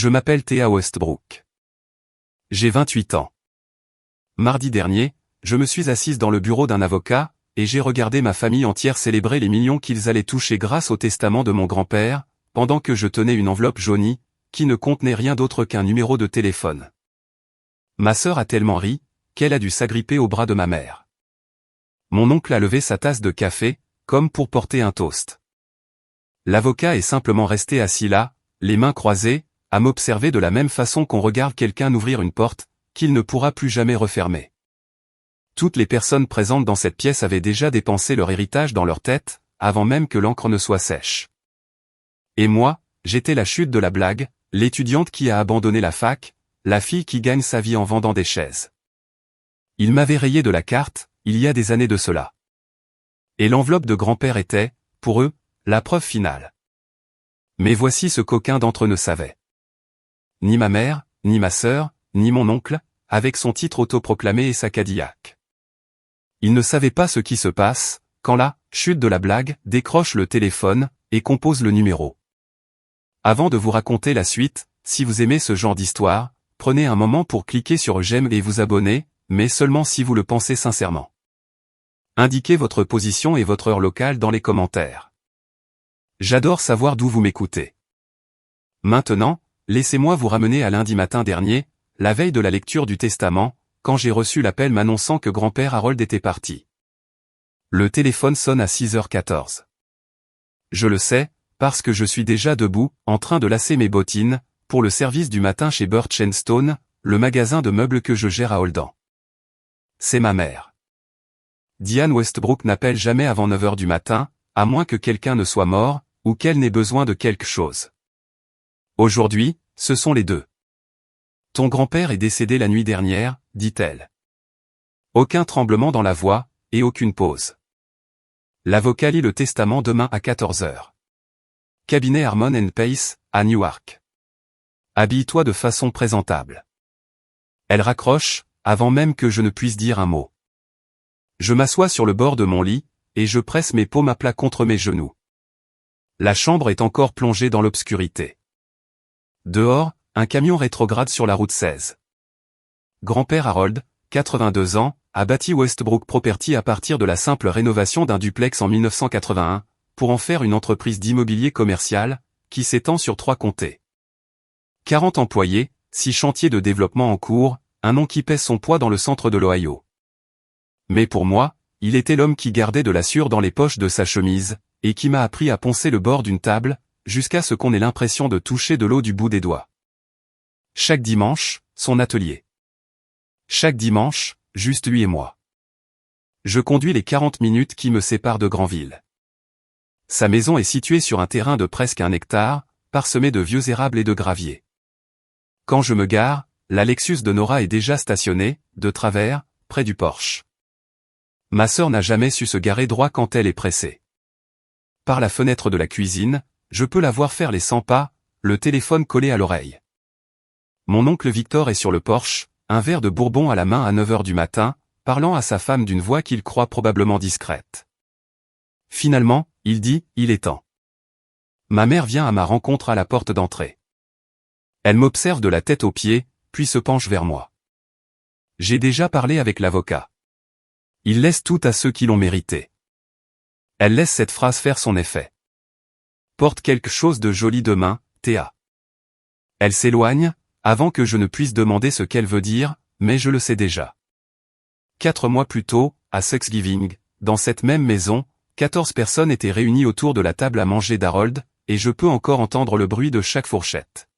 Je m'appelle Thea Westbrook. J'ai 28 ans. Mardi dernier, je me suis assise dans le bureau d'un avocat, et j'ai regardé ma famille entière célébrer les millions qu'ils allaient toucher grâce au testament de mon grand-père, pendant que je tenais une enveloppe jaunie, qui ne contenait rien d'autre qu'un numéro de téléphone. Ma sœur a tellement ri, qu'elle a dû s'agripper au bras de ma mère. Mon oncle a levé sa tasse de café, comme pour porter un toast. L'avocat est simplement resté assis là, les mains croisées, à m'observer de la même façon qu'on regarde quelqu'un ouvrir une porte, qu'il ne pourra plus jamais refermer. Toutes les personnes présentes dans cette pièce avaient déjà dépensé leur héritage dans leur tête, avant même que l'encre ne soit sèche. Et moi, j'étais la chute de la blague, l'étudiante qui a abandonné la fac, la fille qui gagne sa vie en vendant des chaises. Ils m'avaient rayé de la carte, il y a des années de cela. Et l'enveloppe de grand-père était, pour eux, la preuve finale. Mais voici ce qu'aucun d'entre eux ne savait. Ni ma mère, ni ma sœur, ni mon oncle, avec son titre autoproclamé et sa Cadillac. Ils ne savaient pas ce qui se passe, quand la chute de la blague décroche le téléphone et compose le numéro. Avant de vous raconter la suite, si vous aimez ce genre d'histoire, prenez un moment pour cliquer sur j'aime et vous abonner, mais seulement si vous le pensez sincèrement. Indiquez votre position et votre heure locale dans les commentaires. J'adore savoir d'où vous m'écoutez. Maintenant, laissez-moi vous ramener à lundi matin dernier, la veille de la lecture du testament, quand j'ai reçu l'appel m'annonçant que grand-père Harold était parti. Le téléphone sonne à 6h14. Je le sais, parce que je suis déjà debout, en train de lasser mes bottines, pour le service du matin chez Birch & Stone, le magasin de meubles que je gère à Holden. C'est ma mère. Diane Westbrook n'appelle jamais avant 9h du matin, à moins que quelqu'un ne soit mort, ou qu'elle n'ait besoin de quelque chose. Aujourd'hui, ce sont les deux. Ton grand-père est décédé la nuit dernière, dit-elle. Aucun tremblement dans la voix, et aucune pause. L'avocat lit le testament demain à 14h. Cabinet Harmon & Pace, à Newark. Habille-toi de façon présentable. Elle raccroche, avant même que je ne puisse dire un mot. Je m'assois sur le bord de mon lit, et je presse mes paumes à plat contre mes genoux. La chambre est encore plongée dans l'obscurité. Dehors, un camion rétrograde sur la route 16. Grand-père Harold, 82 ans, a bâti Westbrook Property à partir de la simple rénovation d'un duplex en 1981, pour en faire une entreprise d'immobilier commercial, qui s'étend sur 3 comtés. 40 employés, 6 chantiers de développement en cours, un nom qui pèse son poids dans le centre de l'Ohio. Mais pour moi, il était l'homme qui gardait de la sueur dans les poches de sa chemise, et qui m'a appris à poncer le bord d'une table, jusqu'à ce qu'on ait l'impression de toucher de l'eau du bout des doigts. Chaque dimanche, son atelier. Chaque dimanche, juste lui et moi. Je conduis les 40 minutes qui me séparent de Granville. Sa maison est située sur un terrain de presque 1 hectare, parsemé de vieux érables et de graviers. Quand je me gare, la Lexus de Nora est déjà stationnée, de travers, près du porche. Ma sœur n'a jamais su se garer droit quand elle est pressée. Par la fenêtre de la cuisine, je peux la voir faire les 100 pas, le téléphone collé à l'oreille. Mon oncle Victor est sur le porche, un verre de bourbon à la main à 9h du matin, parlant à sa femme d'une voix qu'il croit probablement discrète. Finalement, il dit, il est temps. Ma mère vient à ma rencontre à la porte d'entrée. Elle m'observe de la tête aux pieds, puis se penche vers moi. J'ai déjà parlé avec l'avocat. Il laisse tout à ceux qui l'ont mérité. Elle laisse cette phrase faire son effet. Porte quelque chose de joli demain, Théa. Elle s'éloigne, avant que je ne puisse demander ce qu'elle veut dire, mais je le sais déjà. 4 mois plus tôt, à Thanksgiving, dans cette même maison, 14 personnes étaient réunies autour de la table à manger d'Harold, et je peux encore entendre le bruit de chaque fourchette.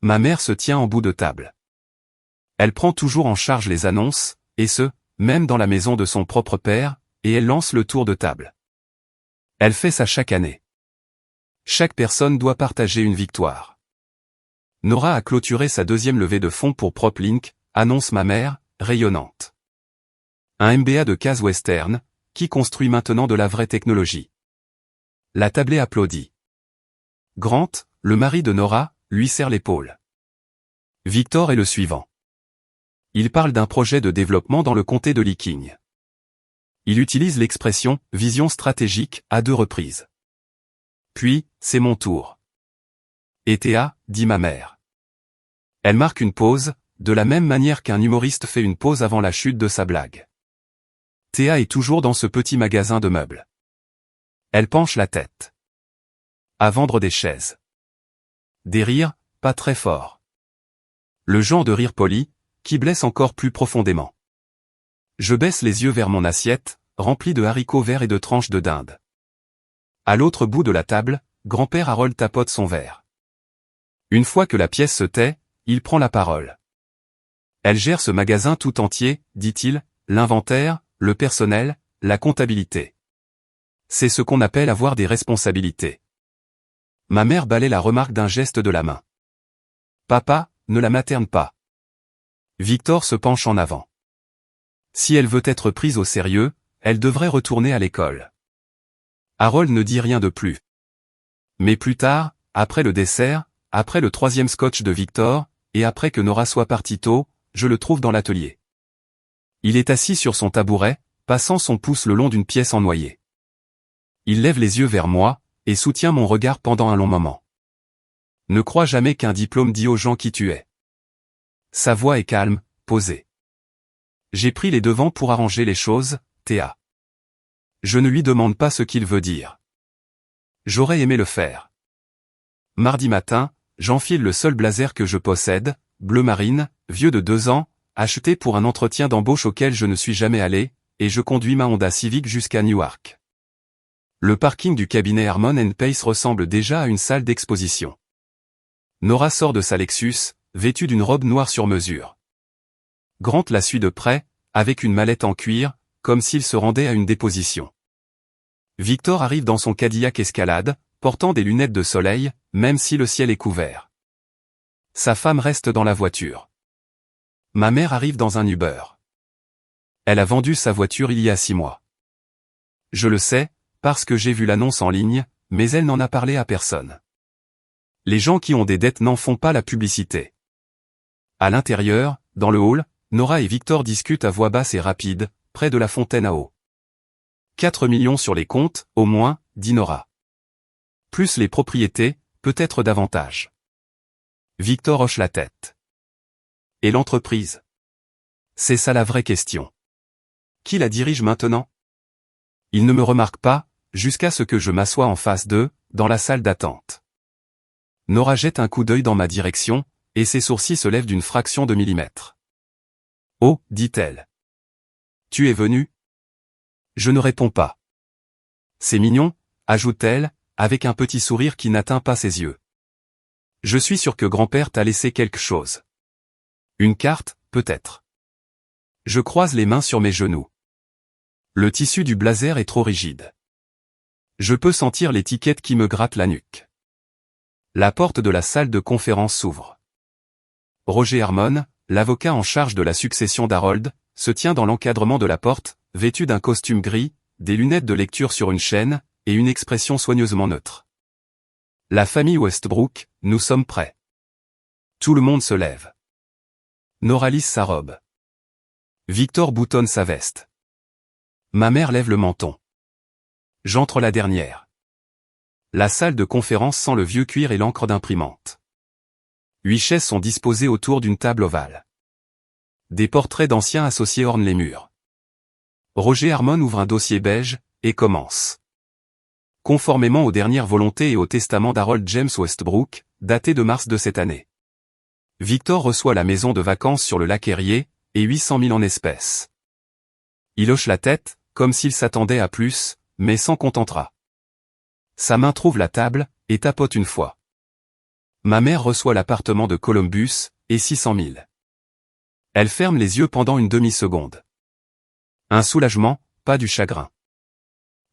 Ma mère se tient en bout de table. Elle prend toujours en charge les annonces, et ce, même dans la maison de son propre père, et elle lance le tour de table. Elle fait ça chaque année. Chaque personne doit partager une victoire. Nora a clôturé sa 2e levée de fonds pour PropLink, annonce ma mère, rayonnante. Un MBA de Case Western, qui construit maintenant de la vraie technologie. La tablée applaudit. Grant, le mari de Nora, lui serre l'épaule. Victor est le suivant. Il parle d'un projet de développement dans le comté de Licking. Il utilise l'expression « vision stratégique » à 2 reprises. Puis, c'est mon tour. Et Théa, dit ma mère. Elle marque une pause, de la même manière qu'un humoriste fait une pause avant la chute de sa blague. Théa est toujours dans ce petit magasin de meubles. Elle penche la tête. À vendre des chaises. Des rires, pas très forts. Le genre de rire poli, qui blesse encore plus profondément. Je baisse les yeux vers mon assiette, remplie de haricots verts et de tranches de dinde. À l'autre bout de la table, grand-père Harold tapote son verre. Une fois que la pièce se tait, il prend la parole. Elle gère ce magasin tout entier, dit-il, l'inventaire, le personnel, la comptabilité. C'est ce qu'on appelle avoir des responsabilités. Ma mère balaie la remarque d'un geste de la main. Papa, ne la materne pas. Victor se penche en avant. Si elle veut être prise au sérieux, elle devrait retourner à l'école. Harold ne dit rien de plus. Mais plus tard, après le dessert, après le 3e scotch de Victor, et après que Nora soit partie tôt, je le trouve dans l'atelier. Il est assis sur son tabouret, passant son pouce le long d'une pièce en noyer. Il lève les yeux vers moi, et soutient mon regard pendant un long moment. Ne crois jamais qu'un diplôme dit aux gens qui tu es. Sa voix est calme, posée. J'ai pris les devants pour arranger les choses, Théa. Je ne lui demande pas ce qu'il veut dire. J'aurais aimé le faire. Mardi matin, j'enfile le seul blazer que je possède, bleu marine, vieux de 2 ans, acheté pour un entretien d'embauche auquel je ne suis jamais allé, et je conduis ma Honda Civic jusqu'à Newark. Le parking du cabinet Harmon & Pace ressemble déjà à une salle d'exposition. Nora sort de sa Lexus, vêtue d'une robe noire sur mesure. Grant la suit de près, avec une mallette en cuir, comme s'il se rendait à une déposition. Victor arrive dans son Cadillac Escalade, portant des lunettes de soleil, même si le ciel est couvert. Sa femme reste dans la voiture. Ma mère arrive dans un Uber. Elle a vendu sa voiture il y a 6 mois. Je le sais, parce que j'ai vu l'annonce en ligne, mais elle n'en a parlé à personne. Les gens qui ont des dettes n'en font pas la publicité. À l'intérieur, dans le hall, Nora et Victor discutent à voix basse et rapide, près de la fontaine à eau. 4 millions sur les comptes, au moins, dit Nora. Plus les propriétés, peut-être davantage. Victor hoche la tête. Et l'entreprise? C'est ça la vraie question. Qui la dirige maintenant? Il ne me remarque pas, jusqu'à ce que je m'assoie en face d'eux, dans la salle d'attente. Nora jette un coup d'œil dans ma direction, et ses sourcils se lèvent d'une fraction de millimètre. Oh, dit-elle. Tu es venu? Je ne réponds pas. C'est mignon, ajoute-t-elle, avec un petit sourire qui n'atteint pas ses yeux. Je suis sûr que grand-père t'a laissé quelque chose. Une carte, peut-être. Je croise les mains sur mes genoux. Le tissu du blazer est trop rigide. Je peux sentir l'étiquette qui me gratte la nuque. La porte de la salle de conférence s'ouvre. Roger Harmon, l'avocat en charge de la succession d'Harold, se tient dans l'encadrement de la porte, vêtu d'un costume gris, des lunettes de lecture sur une chaîne, et une expression soigneusement neutre. La famille Westbrook, nous sommes prêts. Tout le monde se lève. Nora lisse sa robe. Victor boutonne sa veste. Ma mère lève le menton. J'entre la dernière. La salle de conférence sent le vieux cuir et l'encre d'imprimante. 8 chaises sont disposées autour d'une table ovale. Des portraits d'anciens associés ornent les murs. Roger Harmon ouvre un dossier beige, et commence. Conformément aux dernières volontés et au testament d'Harold James Westbrook, daté de mars de cette année. Victor reçoit la maison de vacances sur le lac Erie, et 800 000 en espèces. Il hoche la tête, comme s'il s'attendait à plus, mais s'en contentera. Sa main trouve la table, et tapote une fois. Ma mère reçoit l'appartement de Columbus, et 600 000. Elle ferme les yeux pendant une demi-seconde. Un soulagement, pas du chagrin.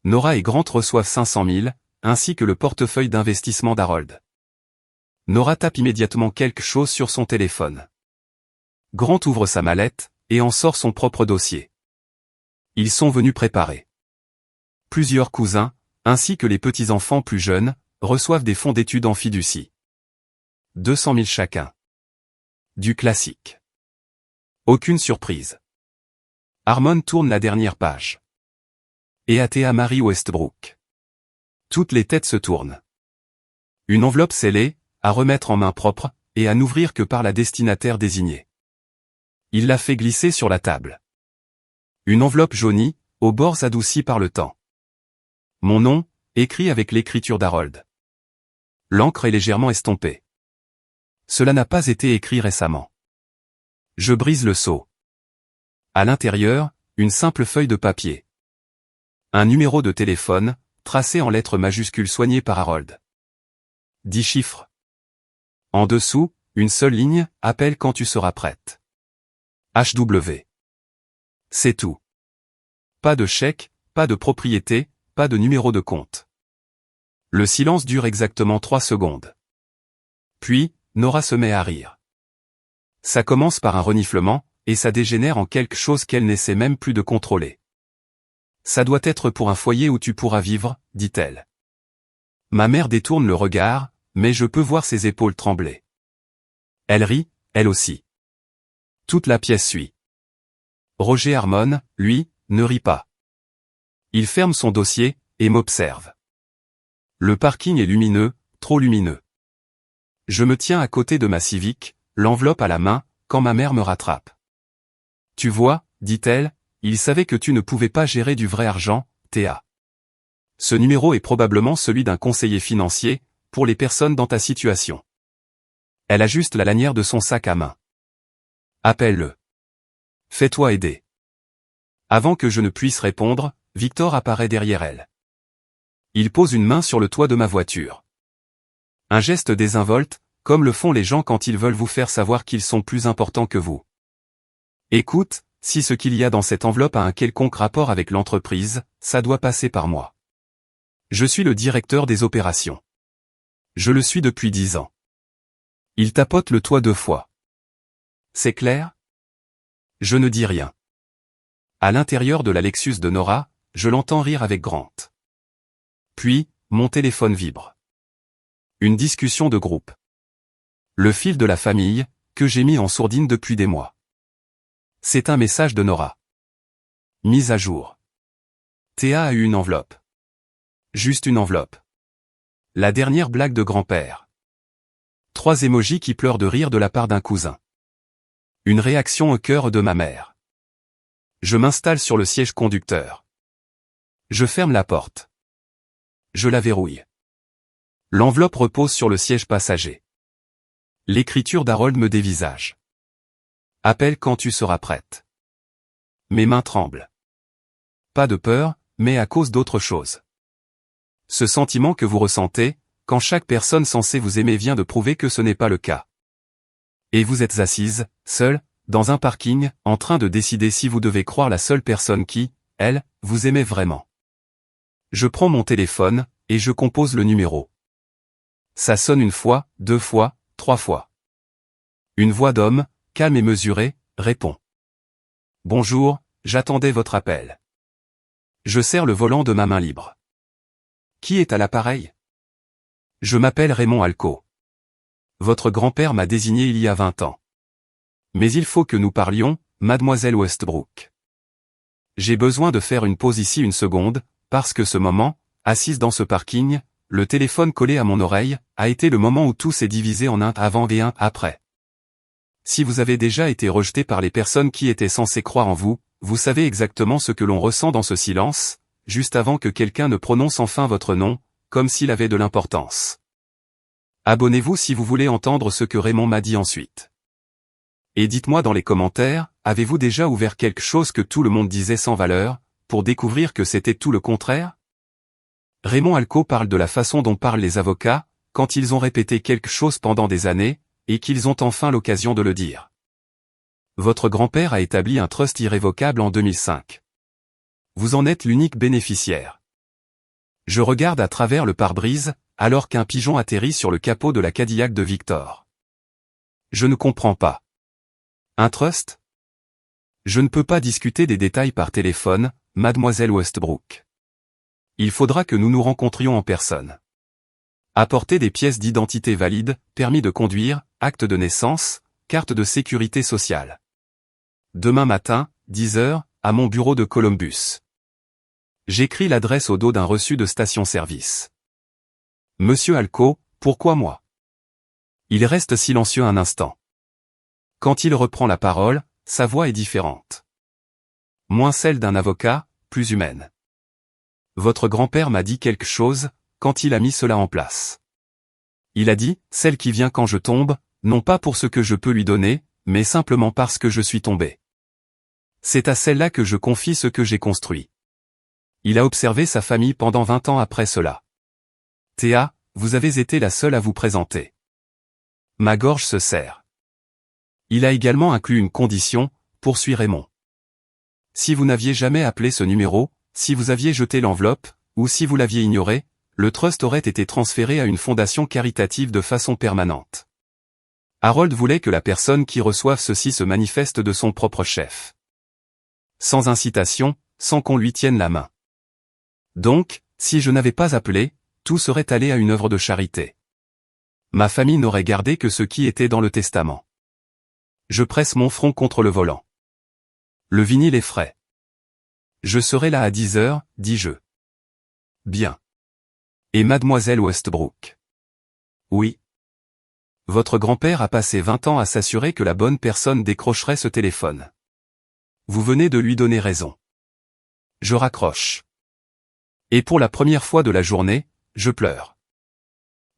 Nora et Grant reçoivent 500 000, ainsi que le portefeuille d'investissement d'Harold. Nora tape immédiatement quelque chose sur son téléphone. Grant ouvre sa mallette, et en sort son propre dossier. Ils sont venus préparer. Plusieurs cousins, ainsi que les petits-enfants plus jeunes, reçoivent des fonds d'études en fiducie. 200 000 chacun. Du classique. Aucune surprise. Harmon tourne la dernière page. Et à Théa Marie Westbrook. Toutes les têtes se tournent. Une enveloppe scellée, à remettre en main propre, et à n'ouvrir que par la destinataire désignée. Il l'a fait glisser sur la table. Une enveloppe jaunie, aux bords adoucis par le temps. Mon nom, écrit avec l'écriture d'Harold. L'encre est légèrement estompée. Cela n'a pas été écrit récemment. Je brise le sceau. À l'intérieur, une simple feuille de papier. Un numéro de téléphone, tracé en lettres majuscules soignées par Harold. 10 chiffres. En dessous, une seule ligne, appelle quand tu seras prête. HW. C'est tout. Pas de chèque, pas de propriété, pas de numéro de compte. Le silence dure exactement 3 secondes. Puis, Nora se met à rire. Ça commence par un reniflement, et ça dégénère en quelque chose qu'elle n'essaie même plus de contrôler. Ça doit être pour un foyer où tu pourras vivre, dit-elle. Ma mère détourne le regard, mais je peux voir ses épaules trembler. Elle rit, elle aussi. Toute la pièce suit. Roger Harmon, lui, ne rit pas. Il ferme son dossier, et m'observe. Le parking est lumineux, trop lumineux. Je me tiens à côté de ma Civic, l'enveloppe à la main, quand ma mère me rattrape. Tu vois, dit-elle, il savait que tu ne pouvais pas gérer du vrai argent, Théa. Ce numéro est probablement celui d'un conseiller financier, pour les personnes dans ta situation. Elle ajuste la lanière de son sac à main. Appelle-le. Fais-toi aider. Avant que je ne puisse répondre, Victor apparaît derrière elle. Il pose une main sur le toit de ma voiture. Un geste désinvolte, comme le font les gens quand ils veulent vous faire savoir qu'ils sont plus importants que vous. Écoute, si ce qu'il y a dans cette enveloppe a un quelconque rapport avec l'entreprise, ça doit passer par moi. Je suis le directeur des opérations. Je le suis depuis 10 ans. Il tapote le toit 2 fois. C'est clair? Je ne dis rien. À l'intérieur de la Lexus de Nora, je l'entends rire avec Grant. Puis, mon téléphone vibre. Une discussion de groupe. Le fil de la famille, que j'ai mis en sourdine depuis des mois. C'est un message de Nora. Mise à jour. Théa a eu une enveloppe. Juste une enveloppe. La dernière blague de grand-père. 3 émojis qui pleurent de rire de la part d'un cousin. Une réaction au cœur de ma mère. Je m'installe sur le siège conducteur. Je ferme la porte. Je la verrouille. L'enveloppe repose sur le siège passager. L'écriture d'Harold me dévisage. Appelle quand tu seras prête. Mes mains tremblent. Pas de peur, mais à cause d'autre chose. Ce sentiment que vous ressentez, quand chaque personne censée vous aimer vient de prouver que ce n'est pas le cas. Et vous êtes assise, seule, dans un parking, en train de décider si vous devez croire la seule personne qui, elle, vous aimait vraiment. Je prends mon téléphone, et je compose le numéro. Ça sonne 1 fois, 2 fois, 3 fois. Une voix d'homme, calme et mesurée, répond. Bonjour, j'attendais votre appel. Je serre le volant de ma main libre. Qui est à l'appareil? Je m'appelle Raymond Alco. Votre grand-père m'a désigné il y a 20 ans. Mais il faut que nous parlions, mademoiselle Westbrook. J'ai besoin de faire une pause ici 1 seconde, parce que ce moment, assise dans ce parking, le téléphone collé à mon oreille, a été le moment où tout s'est divisé en un avant et un après. Si vous avez déjà été rejeté par les personnes qui étaient censées croire en vous, vous savez exactement ce que l'on ressent dans ce silence, juste avant que quelqu'un ne prononce enfin votre nom, comme s'il avait de l'importance. Abonnez-vous si vous voulez entendre ce que Raymond m'a dit ensuite. Et dites-moi dans les commentaires, avez-vous déjà ouvert quelque chose que tout le monde disait sans valeur, pour découvrir que c'était tout le contraire? Raymond Alco parle de la façon dont parlent les avocats, quand ils ont répété quelque chose pendant des années, et qu'ils ont enfin l'occasion de le dire. Votre grand-père a établi un trust irrévocable en 2005. Vous en êtes l'unique bénéficiaire. Je regarde à travers le pare-brise, alors qu'un pigeon atterrit sur le capot de la Cadillac de Victor. Je ne comprends pas. Un trust? Je ne peux pas discuter des détails par téléphone, mademoiselle Westbrook. Il faudra que nous nous rencontrions en personne. Apportez des pièces d'identité valides, permis de conduire, acte de naissance, carte de sécurité sociale. Demain matin, 10 h, à mon bureau de Columbus. J'écris l'adresse au dos d'un reçu de station-service. Monsieur Alco, pourquoi moi? Il reste silencieux un instant. Quand il reprend la parole, sa voix est différente. Moins celle d'un avocat, plus humaine. Votre grand-père m'a dit quelque chose, quand il a mis cela en place. Il a dit, celle qui vient quand je tombe, non pas pour ce que je peux lui donner, mais simplement parce que je suis tombé. C'est à celle-là que je confie ce que j'ai construit. Il a observé sa famille pendant 20 ans après cela. Théa, vous avez été la seule à vous présenter. Ma gorge se serre. Il a également inclus une condition, poursuit Raymond. Si vous n'aviez jamais appelé ce numéro, si vous aviez jeté l'enveloppe, ou si vous l'aviez ignoré, le trust aurait été transféré à une fondation caritative de façon permanente. Harold voulait que la personne qui reçoive ceci se manifeste de son propre chef. Sans incitation, sans qu'on lui tienne la main. Donc, si je n'avais pas appelé, tout serait allé à une œuvre de charité. Ma famille n'aurait gardé que ce qui était dans le testament. Je presse mon front contre le volant. Le vinyle est frais. Je serai là à 10 heures, dis-je. Bien. Et mademoiselle Westbrook? Oui. Votre grand-père a passé 20 ans à s'assurer que la bonne personne décrocherait ce téléphone. Vous venez de lui donner raison. Je raccroche. Et pour la première fois de la journée, je pleure.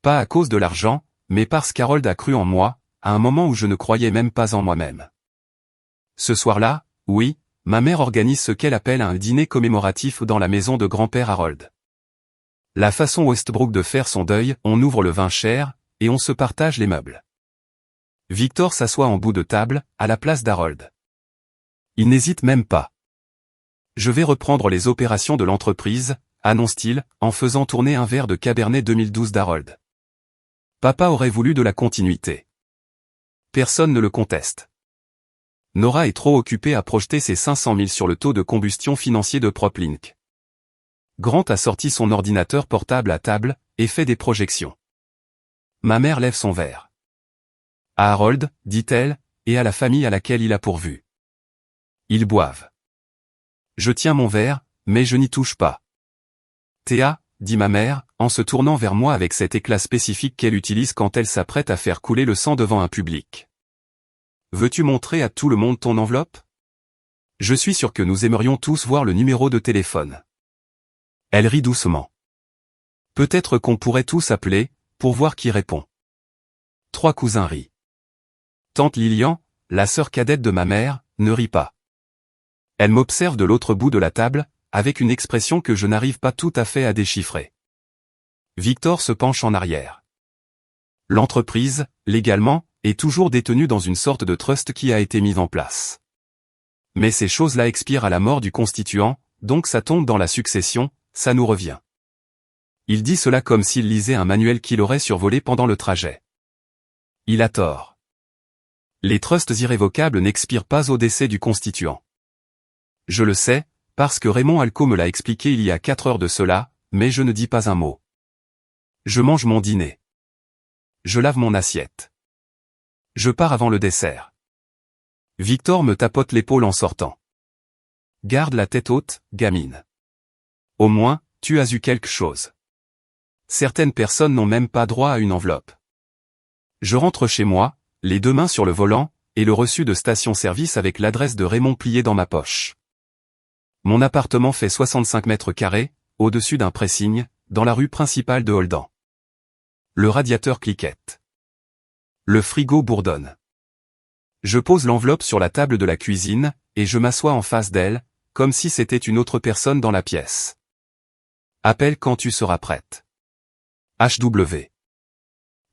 Pas à cause de l'argent, mais parce qu'Harold a cru en moi, à un moment où je ne croyais même pas en moi-même. Ce soir-là, oui, ma mère organise ce qu'elle appelle un dîner commémoratif dans la maison de grand-père Harold. La façon Westbrook de faire son deuil, on ouvre le vin cher, et on se partage les meubles. Victor s'assoit en bout de table, à la place d'Harold. Il n'hésite même pas. Je vais reprendre les opérations de l'entreprise, annonce-t-il, en faisant tourner un verre de Cabernet 2012 d'Harold. Papa aurait voulu de la continuité. Personne ne le conteste. Nora est trop occupée à projeter ses 500 000 sur le taux de combustion financier de PropLink. Grant a sorti son ordinateur portable à table, et fait des projections. Ma mère lève son verre. À Harold, dit-elle, et à la famille à laquelle il a pourvu. Ils boivent. Je tiens mon verre, mais je n'y touche pas. Théa, dit ma mère, en se tournant vers moi avec cet éclat spécifique qu'elle utilise quand elle s'apprête à faire couler le sang devant un public. Veux-tu montrer à tout le monde ton enveloppe? Je suis sûr que nous aimerions tous voir le numéro de téléphone. Elle rit doucement. Peut-être qu'on pourrait tous appeler, pour voir qui répond. 3 cousins rient. Tante Lilian, la sœur cadette de ma mère, ne rit pas. Elle m'observe de l'autre bout de la table, avec une expression que je n'arrive pas tout à fait à déchiffrer. Victor se penche en arrière. L'entreprise, légalement, est toujours détenue dans une sorte de trust qui a été mis en place. Mais ces choses-là expirent à la mort du constituant, donc ça tombe dans la succession, ça nous revient. Il dit cela comme s'il lisait un manuel qu'il aurait survolé pendant le trajet. Il a tort. Les trusts irrévocables n'expirent pas au décès du constituant. Je le sais, parce que Raymond Alco me l'a expliqué il y a 4 heures de cela, mais je ne dis pas un mot. Je mange mon dîner. Je lave mon assiette. Je pars avant le dessert. Victor me tapote l'épaule en sortant. Garde la tête haute, gamine. Au moins, tu as eu quelque chose. Certaines personnes n'ont même pas droit à une enveloppe. Je rentre chez moi, les 2 mains sur le volant, et le reçu de station-service avec l'adresse de Raymond plié dans ma poche. Mon appartement fait 65 mètres carrés, au-dessus d'un pressing, dans la rue principale de Holdan. Le radiateur cliquette. Le frigo bourdonne. Je pose l'enveloppe sur la table de la cuisine, et je m'assois en face d'elle, comme si c'était une autre personne dans la pièce. Appelle quand tu seras prête. HW.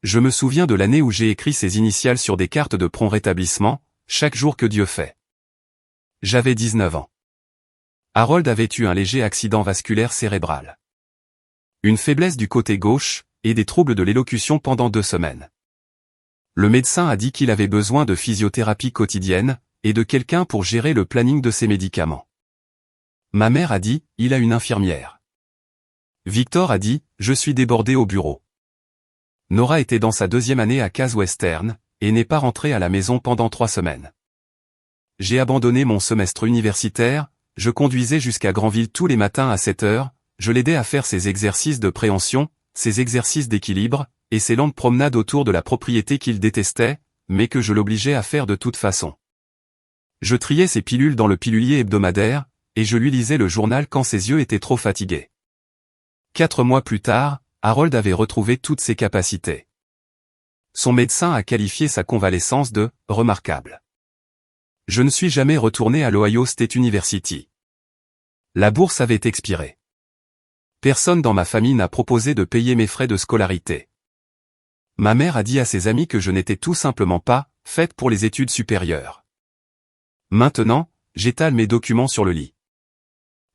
Je me souviens de l'année où j'ai écrit ces initiales sur des cartes de prompt rétablissement, chaque jour que Dieu fait. J'avais 19 ans. Harold avait eu un léger accident vasculaire cérébral. Une faiblesse du côté gauche, et des troubles de l'élocution pendant 2 semaines. Le médecin a dit qu'il avait besoin de physiothérapie quotidienne, et de quelqu'un pour gérer le planning de ses médicaments. Ma mère a dit, il a une infirmière. Victor a dit, je suis débordé au bureau. Nora était dans sa 2e année à Case Western, et n'est pas rentrée à la maison pendant 3 semaines. J'ai abandonné mon semestre universitaire, je conduisais jusqu'à Granville tous les matins à 7 heures, je l'aidais à faire ses exercices de préhension, ses exercices d'équilibre, et ses lentes promenades autour de la propriété qu'il détestait, mais que je l'obligeais à faire de toute façon. Je triais ses pilules dans le pilulier hebdomadaire, et je lui lisais le journal quand ses yeux étaient trop fatigués. 4 mois plus tard, Harold avait retrouvé toutes ses capacités. Son médecin a qualifié sa convalescence de « remarquable ». Je ne suis jamais retourné à l'Ohio State University. La bourse avait expiré. Personne dans ma famille n'a proposé de payer mes frais de scolarité. Ma mère a dit à ses amis que je n'étais tout simplement pas faite pour les études supérieures. Maintenant, j'étale mes documents sur le lit.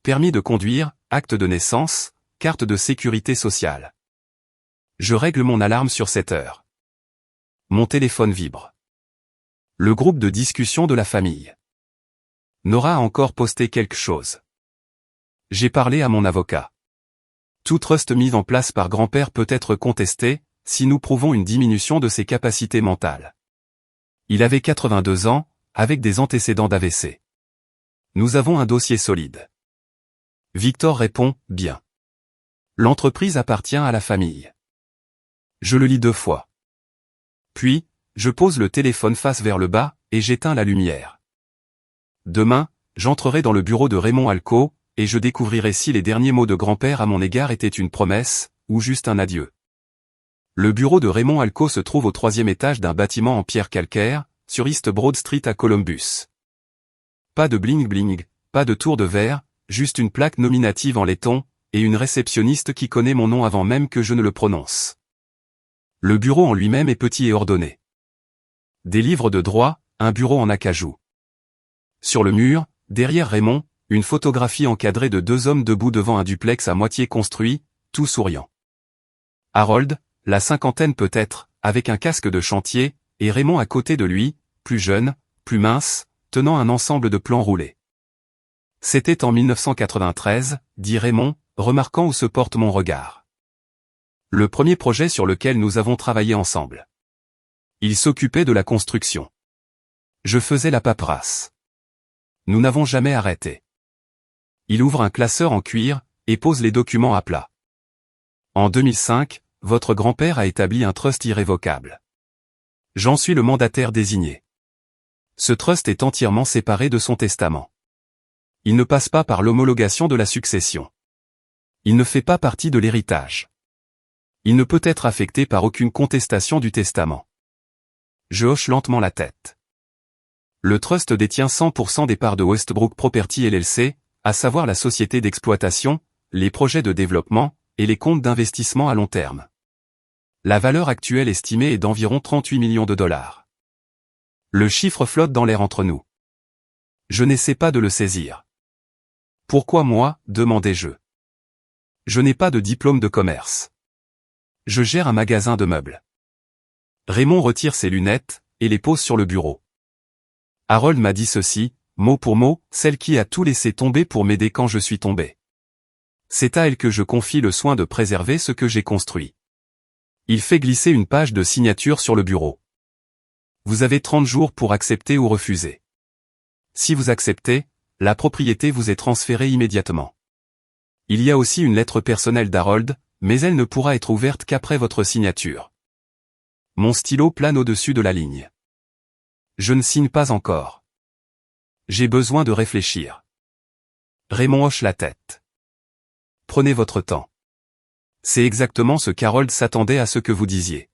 Permis de conduire, acte de naissance, carte de sécurité sociale. Je règle mon alarme sur 7 heures. Mon téléphone vibre. Le groupe de discussion de la famille. Nora a encore posté quelque chose. J'ai parlé à mon avocat. Tout trust mis en place par grand-père peut être contesté, si nous prouvons une diminution de ses capacités mentales. Il avait 82 ans, avec des antécédents d'AVC. Nous avons un dossier solide. Victor répond, bien. L'entreprise appartient à la famille. Je le lis 2 fois. Puis, je pose le téléphone face vers le bas, et j'éteins la lumière. Demain, j'entrerai dans le bureau de Raymond Alco, et je découvrirai si les derniers mots de grand-père à mon égard étaient une promesse, ou juste un adieu. Le bureau de Raymond Alco se trouve au 3e étage d'un bâtiment en pierre calcaire, sur East Broad Street à Columbus. Pas de bling-bling, pas de tour de verre, juste une plaque nominative en laiton, et une réceptionniste qui connaît mon nom avant même que je ne le prononce. Le bureau en lui-même est petit et ordonné. Des livres de droit, un bureau en acajou. Sur le mur, derrière Raymond, une photographie encadrée de 2 hommes debout devant un duplex à moitié construit, tout souriant. Harold, la cinquantaine peut-être, avec un casque de chantier, et Raymond à côté de lui, plus jeune, plus mince, tenant un ensemble de plans roulés. C'était en 1993, dit Raymond, remarquant où se porte mon regard. Le premier projet sur lequel nous avons travaillé ensemble. Il s'occupait de la construction. Je faisais la paperasse. Nous n'avons jamais arrêté. Il ouvre un classeur en cuir, et pose les documents à plat. En 2005, votre grand-père a établi un trust irrévocable. J'en suis le mandataire désigné. Ce trust est entièrement séparé de son testament. Il ne passe pas par l'homologation de la succession. Il ne fait pas partie de l'héritage. Il ne peut être affecté par aucune contestation du testament. Je hoche lentement la tête. Le trust détient 100% des parts de Westbrook Property LLC, à savoir la société d'exploitation, les projets de développement, et les comptes d'investissement à long terme. La valeur actuelle estimée est d'environ 38 millions de dollars. Le chiffre flotte dans l'air entre nous. Je n'essaie pas de le saisir. Pourquoi moi, demandai-je. Je n'ai pas de diplôme de commerce. Je gère un magasin de meubles. Raymond retire ses lunettes, et les pose sur le bureau. Harold m'a dit ceci, mot pour mot, celle qui a tout laissé tomber pour m'aider quand je suis tombé. C'est à elle que je confie le soin de préserver ce que j'ai construit. Il fait glisser une page de signature sur le bureau. Vous avez 30 jours pour accepter ou refuser. Si vous acceptez, la propriété vous est transférée immédiatement. Il y a aussi une lettre personnelle d'Harold, mais elle ne pourra être ouverte qu'après votre signature. Mon stylo plane au-dessus de la ligne. Je ne signe pas encore. J'ai besoin de réfléchir. Raymond hoche la tête. Prenez votre temps. C'est exactement ce qu'Harold s'attendait à ce que vous disiez.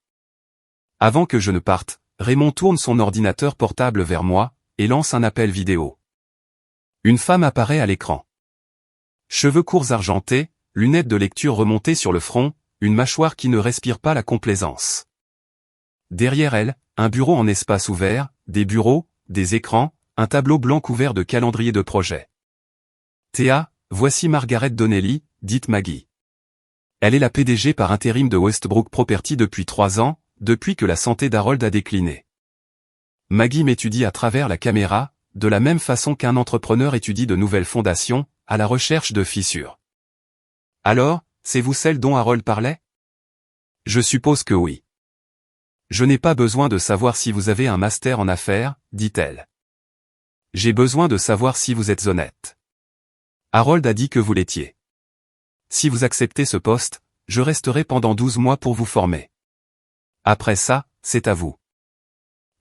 Avant que je ne parte, Raymond tourne son ordinateur portable vers moi, et lance un appel vidéo. Une femme apparaît à l'écran. Cheveux courts argentés, lunettes de lecture remontées sur le front, une mâchoire qui ne respire pas la complaisance. Derrière elle, un bureau en espace ouvert, des bureaux, des écrans, un tableau blanc couvert de calendrier de projet. Théa, voici Margaret Donnelly, dite Maggie. Elle est la PDG par intérim de Westbrook Property depuis 3 ans, depuis que la santé d'Harold a décliné. Maggie m'étudie à travers la caméra, de la même façon qu'un entrepreneur étudie de nouvelles fondations, à la recherche de fissures. Alors, c'est vous celle dont Harold parlait? Je suppose que oui. Je n'ai pas besoin de savoir si vous avez un master en affaires, dit-elle. J'ai besoin de savoir si vous êtes honnête. Harold a dit que vous l'étiez. Si vous acceptez ce poste, je resterai pendant 12 mois pour vous former. Après ça, c'est à vous.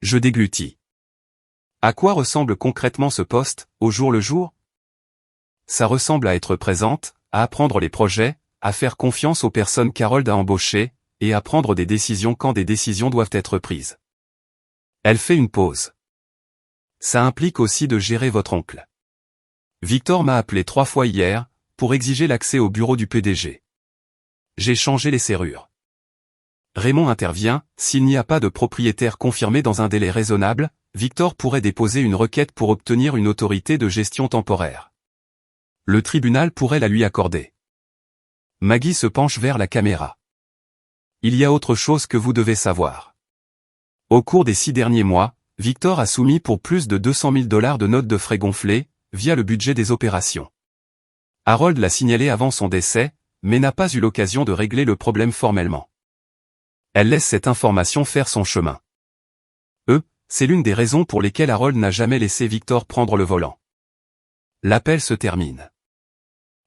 Je déglutis. À quoi ressemble concrètement ce poste, au jour le jour? Ça ressemble à être présente, à apprendre les projets, à faire confiance aux personnes qu'Harold a embauchées, et à prendre des décisions quand des décisions doivent être prises. Elle fait une pause. Ça implique aussi de gérer votre oncle. Victor m'a appelé 3 fois hier, pour exiger l'accès au bureau du PDG. J'ai changé les serrures. Raymond intervient, s'il n'y a pas de propriétaire confirmé dans un délai raisonnable, Victor pourrait déposer une requête pour obtenir une autorité de gestion temporaire. Le tribunal pourrait la lui accorder. Maggie se penche vers la caméra. Il y a autre chose que vous devez savoir. Au cours des 6 derniers mois, Victor a soumis pour plus de 200 000 $ de notes de frais gonflées, via le budget des opérations. Harold l'a signalé avant son décès, mais n'a pas eu l'occasion de régler le problème formellement. Elle laisse cette information faire son chemin. C'est l'une des raisons pour lesquelles Harold n'a jamais laissé Victor prendre le volant. L'appel se termine.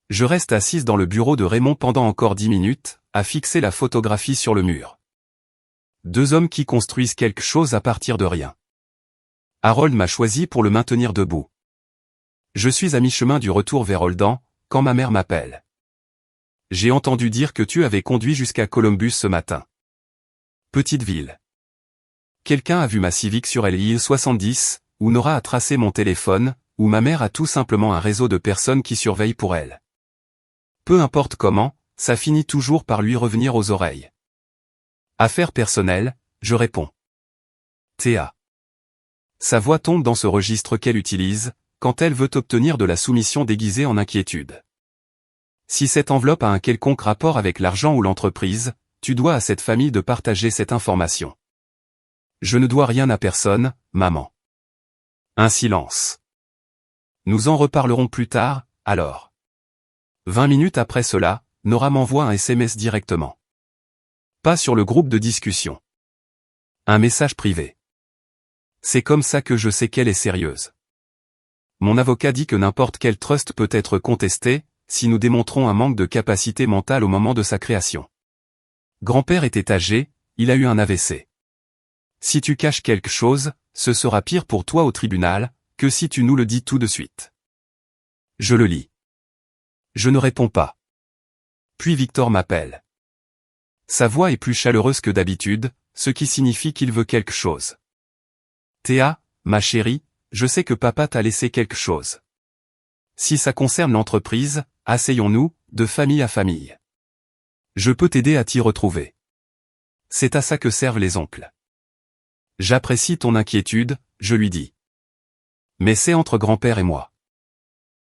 Je reste assise dans le bureau de Raymond pendant encore 10 minutes, à fixer la photographie sur le mur. 2 hommes qui construisent quelque chose à partir de rien. Harold m'a choisi pour le maintenir debout. Je suis à mi-chemin du retour vers Oldan, quand ma mère m'appelle. J'ai entendu dire que tu avais conduit jusqu'à Columbus ce matin. Petite ville. Quelqu'un a vu ma Civic sur l'île 70, ou Nora a tracé mon téléphone, ou ma mère a tout simplement un réseau de personnes qui surveillent pour elle. Peu importe comment, ça finit toujours par lui revenir aux oreilles. Affaire personnelle, je réponds. Théa. Sa voix tombe dans ce registre qu'elle utilise, quand elle veut obtenir de la soumission déguisée en inquiétude. Si cette enveloppe a un quelconque rapport avec l'argent ou l'entreprise, tu dois à cette famille de partager cette information. Je ne dois rien à personne, maman. Un silence. Nous en reparlerons plus tard, alors. 20 minutes après cela, Nora m'envoie un SMS directement. Pas sur le groupe de discussion. Un message privé. C'est comme ça que je sais qu'elle est sérieuse. Mon avocat dit que n'importe quel trust peut être contesté, si nous démontrons un manque de capacité mentale au moment de sa création. Grand-père était âgé, il a eu un AVC. Si tu caches quelque chose, ce sera pire pour toi au tribunal, que si tu nous le dis tout de suite. Je le lis. Je ne réponds pas. Puis Victor m'appelle. Sa voix est plus chaleureuse que d'habitude, ce qui signifie qu'il veut quelque chose. Théa, ma chérie, je sais que papa t'a laissé quelque chose. Si ça concerne l'entreprise, asseyons-nous, de famille à famille. Je peux t'aider à t'y retrouver. C'est à ça que servent les oncles. J'apprécie ton inquiétude, je lui dis. Mais c'est entre grand-père et moi.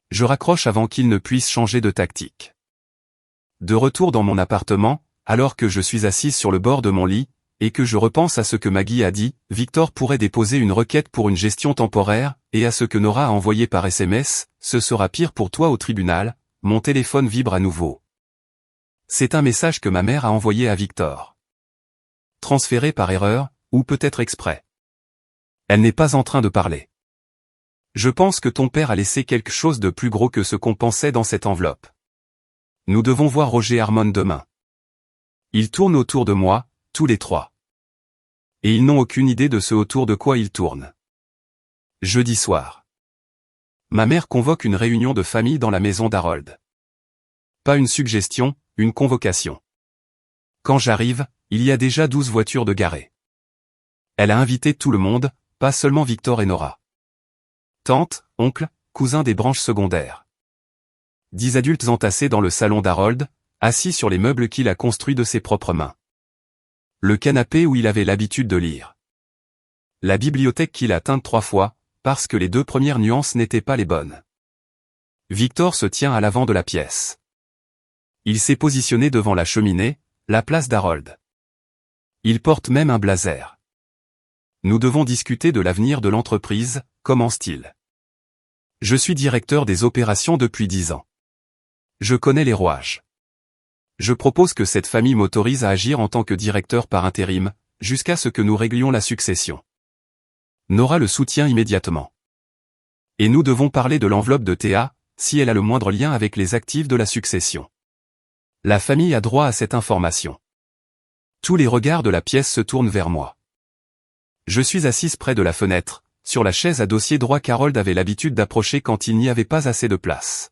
Je raccroche avant qu'il ne puisse changer de tactique. De retour dans mon appartement, alors que je suis assise sur le bord de mon lit, et que je repense à ce que Maggie a dit, Victor pourrait déposer une requête pour une gestion temporaire, et à ce que Nora a envoyé par SMS, ce sera pire pour toi au tribunal, mon téléphone vibre à nouveau. C'est un message que ma mère a envoyé à Victor. Transféré par erreur, ou peut-être exprès. Elle n'est pas en train de parler. Je pense que ton père a laissé quelque chose de plus gros que ce qu'on pensait dans cette enveloppe. Nous devons voir Roger Harmon demain. Ils tournent autour de moi, tous les 3. Et ils n'ont aucune idée de ce autour de quoi ils tournent. Jeudi soir. Ma mère convoque une réunion de famille dans la maison d'Harold. Pas une suggestion, une convocation. Quand j'arrive, il y a déjà 12 voitures de garées. Elle a invité tout le monde, pas seulement Victor et Nora. Tante, oncle, cousin des branches secondaires. 10 adultes entassés dans le salon d'Harold, assis sur les meubles qu'il a construits de ses propres mains. Le canapé où il avait l'habitude de lire. La bibliothèque qu'il a teinte 3 fois, parce que les 2 premières nuances n'étaient pas les bonnes. Victor se tient à l'avant de la pièce. Il s'est positionné devant la cheminée, la place d'Harold. Il porte même un blazer. Nous devons discuter de l'avenir de l'entreprise, commence-t-il. Je suis directeur des opérations depuis 10 ans. Je connais les rouages. Je propose que cette famille m'autorise à agir en tant que directeur par intérim, jusqu'à ce que nous réglions la succession. Nora le soutient immédiatement. Et nous devons parler de l'enveloppe de Théa, si elle a le moindre lien avec les actifs de la succession. La famille a droit à cette information. Tous les regards de la pièce se tournent vers moi. Je suis assise près de la fenêtre, sur la chaise à dossier droit qu'Harold avait l'habitude d'approcher quand il n'y avait pas assez de place.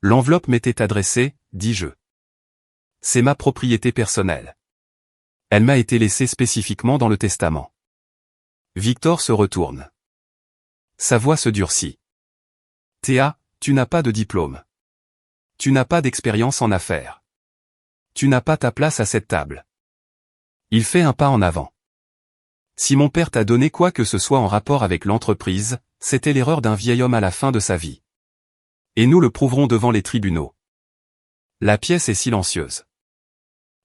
L'enveloppe m'était adressée, dis-je. C'est ma propriété personnelle. Elle m'a été laissée spécifiquement dans le testament. Victor se retourne. Sa voix se durcit. Théa, tu n'as pas de diplôme. Tu n'as pas d'expérience en affaires. Tu n'as pas ta place à cette table. Il fait un pas en avant. Si mon père t'a donné quoi que ce soit en rapport avec l'entreprise, c'était l'erreur d'un vieil homme à la fin de sa vie. Et nous le prouverons devant les tribunaux. La pièce est silencieuse.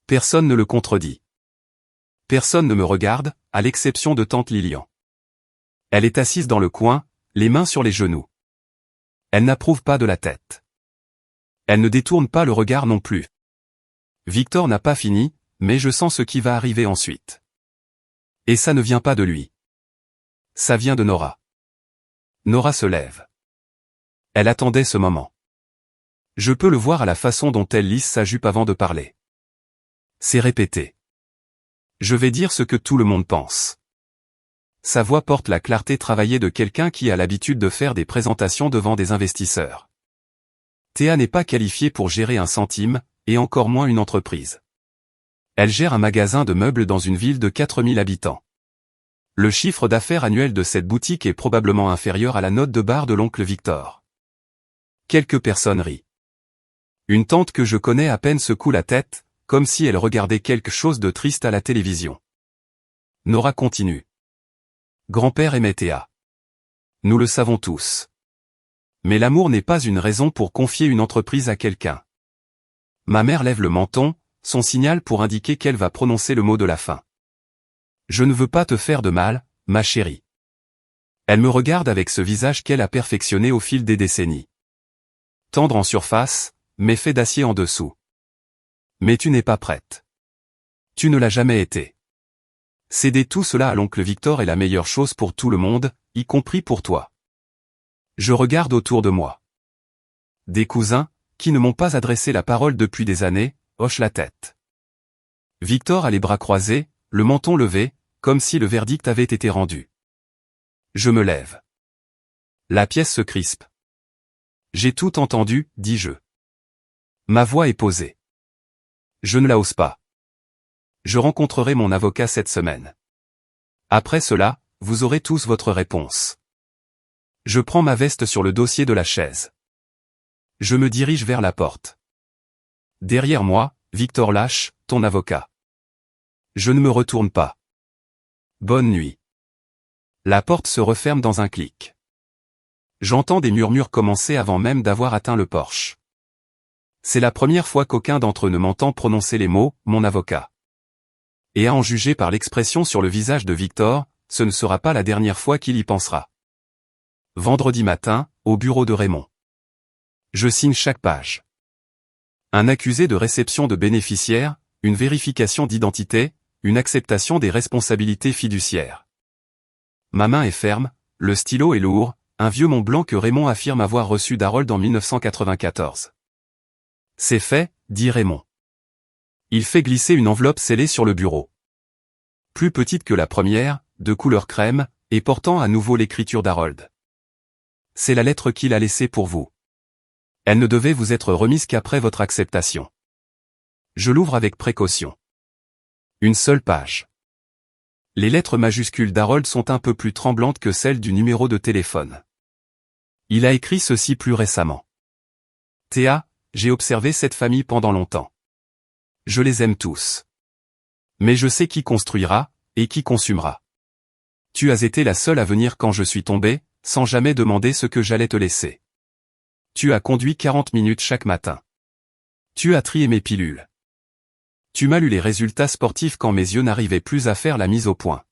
Personne ne le contredit. Personne ne me regarde, à l'exception de tante Lilian. Elle est assise dans le coin, les mains sur les genoux. Elle n'approuve pas de la tête. Elle ne détourne pas le regard non plus. Victor n'a pas fini, mais je sens ce qui va arriver ensuite. Et ça ne vient pas de lui. Ça vient de Nora. Nora se lève. Elle attendait ce moment. Je peux le voir à la façon dont elle lisse sa jupe avant de parler. C'est répété. Je vais dire ce que tout le monde pense. Sa voix porte la clarté travaillée de quelqu'un qui a l'habitude de faire des présentations devant des investisseurs. Théa n'est pas qualifiée pour gérer un centime, et encore moins une entreprise. Elle gère un magasin de meubles dans une ville de 4000 habitants. Le chiffre d'affaires annuel de cette boutique est probablement inférieur à la note de bar de l'oncle Victor. Quelques personnes rient. Une tante que je connais à peine secoue la tête, comme si elle regardait quelque chose de triste à la télévision. Nora continue. Grand-père aimait Théa. Nous le savons tous. Mais l'amour n'est pas une raison pour confier une entreprise à quelqu'un. Ma mère lève le menton, son signal pour indiquer qu'elle va prononcer le mot de la fin. Je ne veux pas te faire de mal, ma chérie. Elle me regarde avec ce visage qu'elle a perfectionné au fil des décennies. Tendre en surface, mais fait d'acier en dessous. Mais tu n'es pas prête. Tu ne l'as jamais été. Céder tout cela à l'oncle Victor est la meilleure chose pour tout le monde, y compris pour toi. Je regarde autour de moi. Des cousins, qui ne m'ont pas adressé la parole depuis des années, hochent la tête. Victor a les bras croisés, le menton levé, comme si le verdict avait été rendu. Je me lève. La pièce se crispe. J'ai tout entendu, dis-je. Ma voix est posée. Je ne la hausse pas. Je rencontrerai mon avocat cette semaine. Après cela, vous aurez tous votre réponse. Je prends ma veste sur le dossier de la chaise. Je me dirige vers la porte. Derrière moi, Victor Lâche, ton avocat. Je ne me retourne pas. Bonne nuit. La porte se referme dans un clic. J'entends des murmures commencer avant même d'avoir atteint le porche. C'est la première fois qu'aucun d'entre eux ne m'entend prononcer les mots « mon avocat ». Et à en juger par l'expression sur le visage de Victor, ce ne sera pas la dernière fois qu'il y pensera. Vendredi matin, au bureau de Raymond. Je signe chaque page. Un accusé de réception de bénéficiaires, une vérification d'identité, une acceptation des responsabilités fiduciaires. Ma main est ferme, le stylo est lourd, un vieux Mont Blanc que Raymond affirme avoir reçu d'Harold en 1994. C'est fait, dit Raymond. Il fait glisser une enveloppe scellée sur le bureau. Plus petite que la première, de couleur crème, et portant à nouveau l'écriture d'Harold. C'est la lettre qu'il a laissée pour vous. Elle ne devait vous être remise qu'après votre acceptation. Je l'ouvre avec précaution. Une seule page. Les lettres majuscules d'Harold sont un peu plus tremblantes que celles du numéro de téléphone. Il a écrit ceci plus récemment. Théa, j'ai observé cette famille pendant longtemps. Je les aime tous. Mais je sais qui construira, et qui consumera. Tu as été la seule à venir quand je suis tombé, sans jamais demander ce que j'allais te laisser. Tu as conduit 40 minutes chaque matin. Tu as trié mes pilules. Tu m'as lu les résultats sportifs quand mes yeux n'arrivaient plus à faire la mise au point.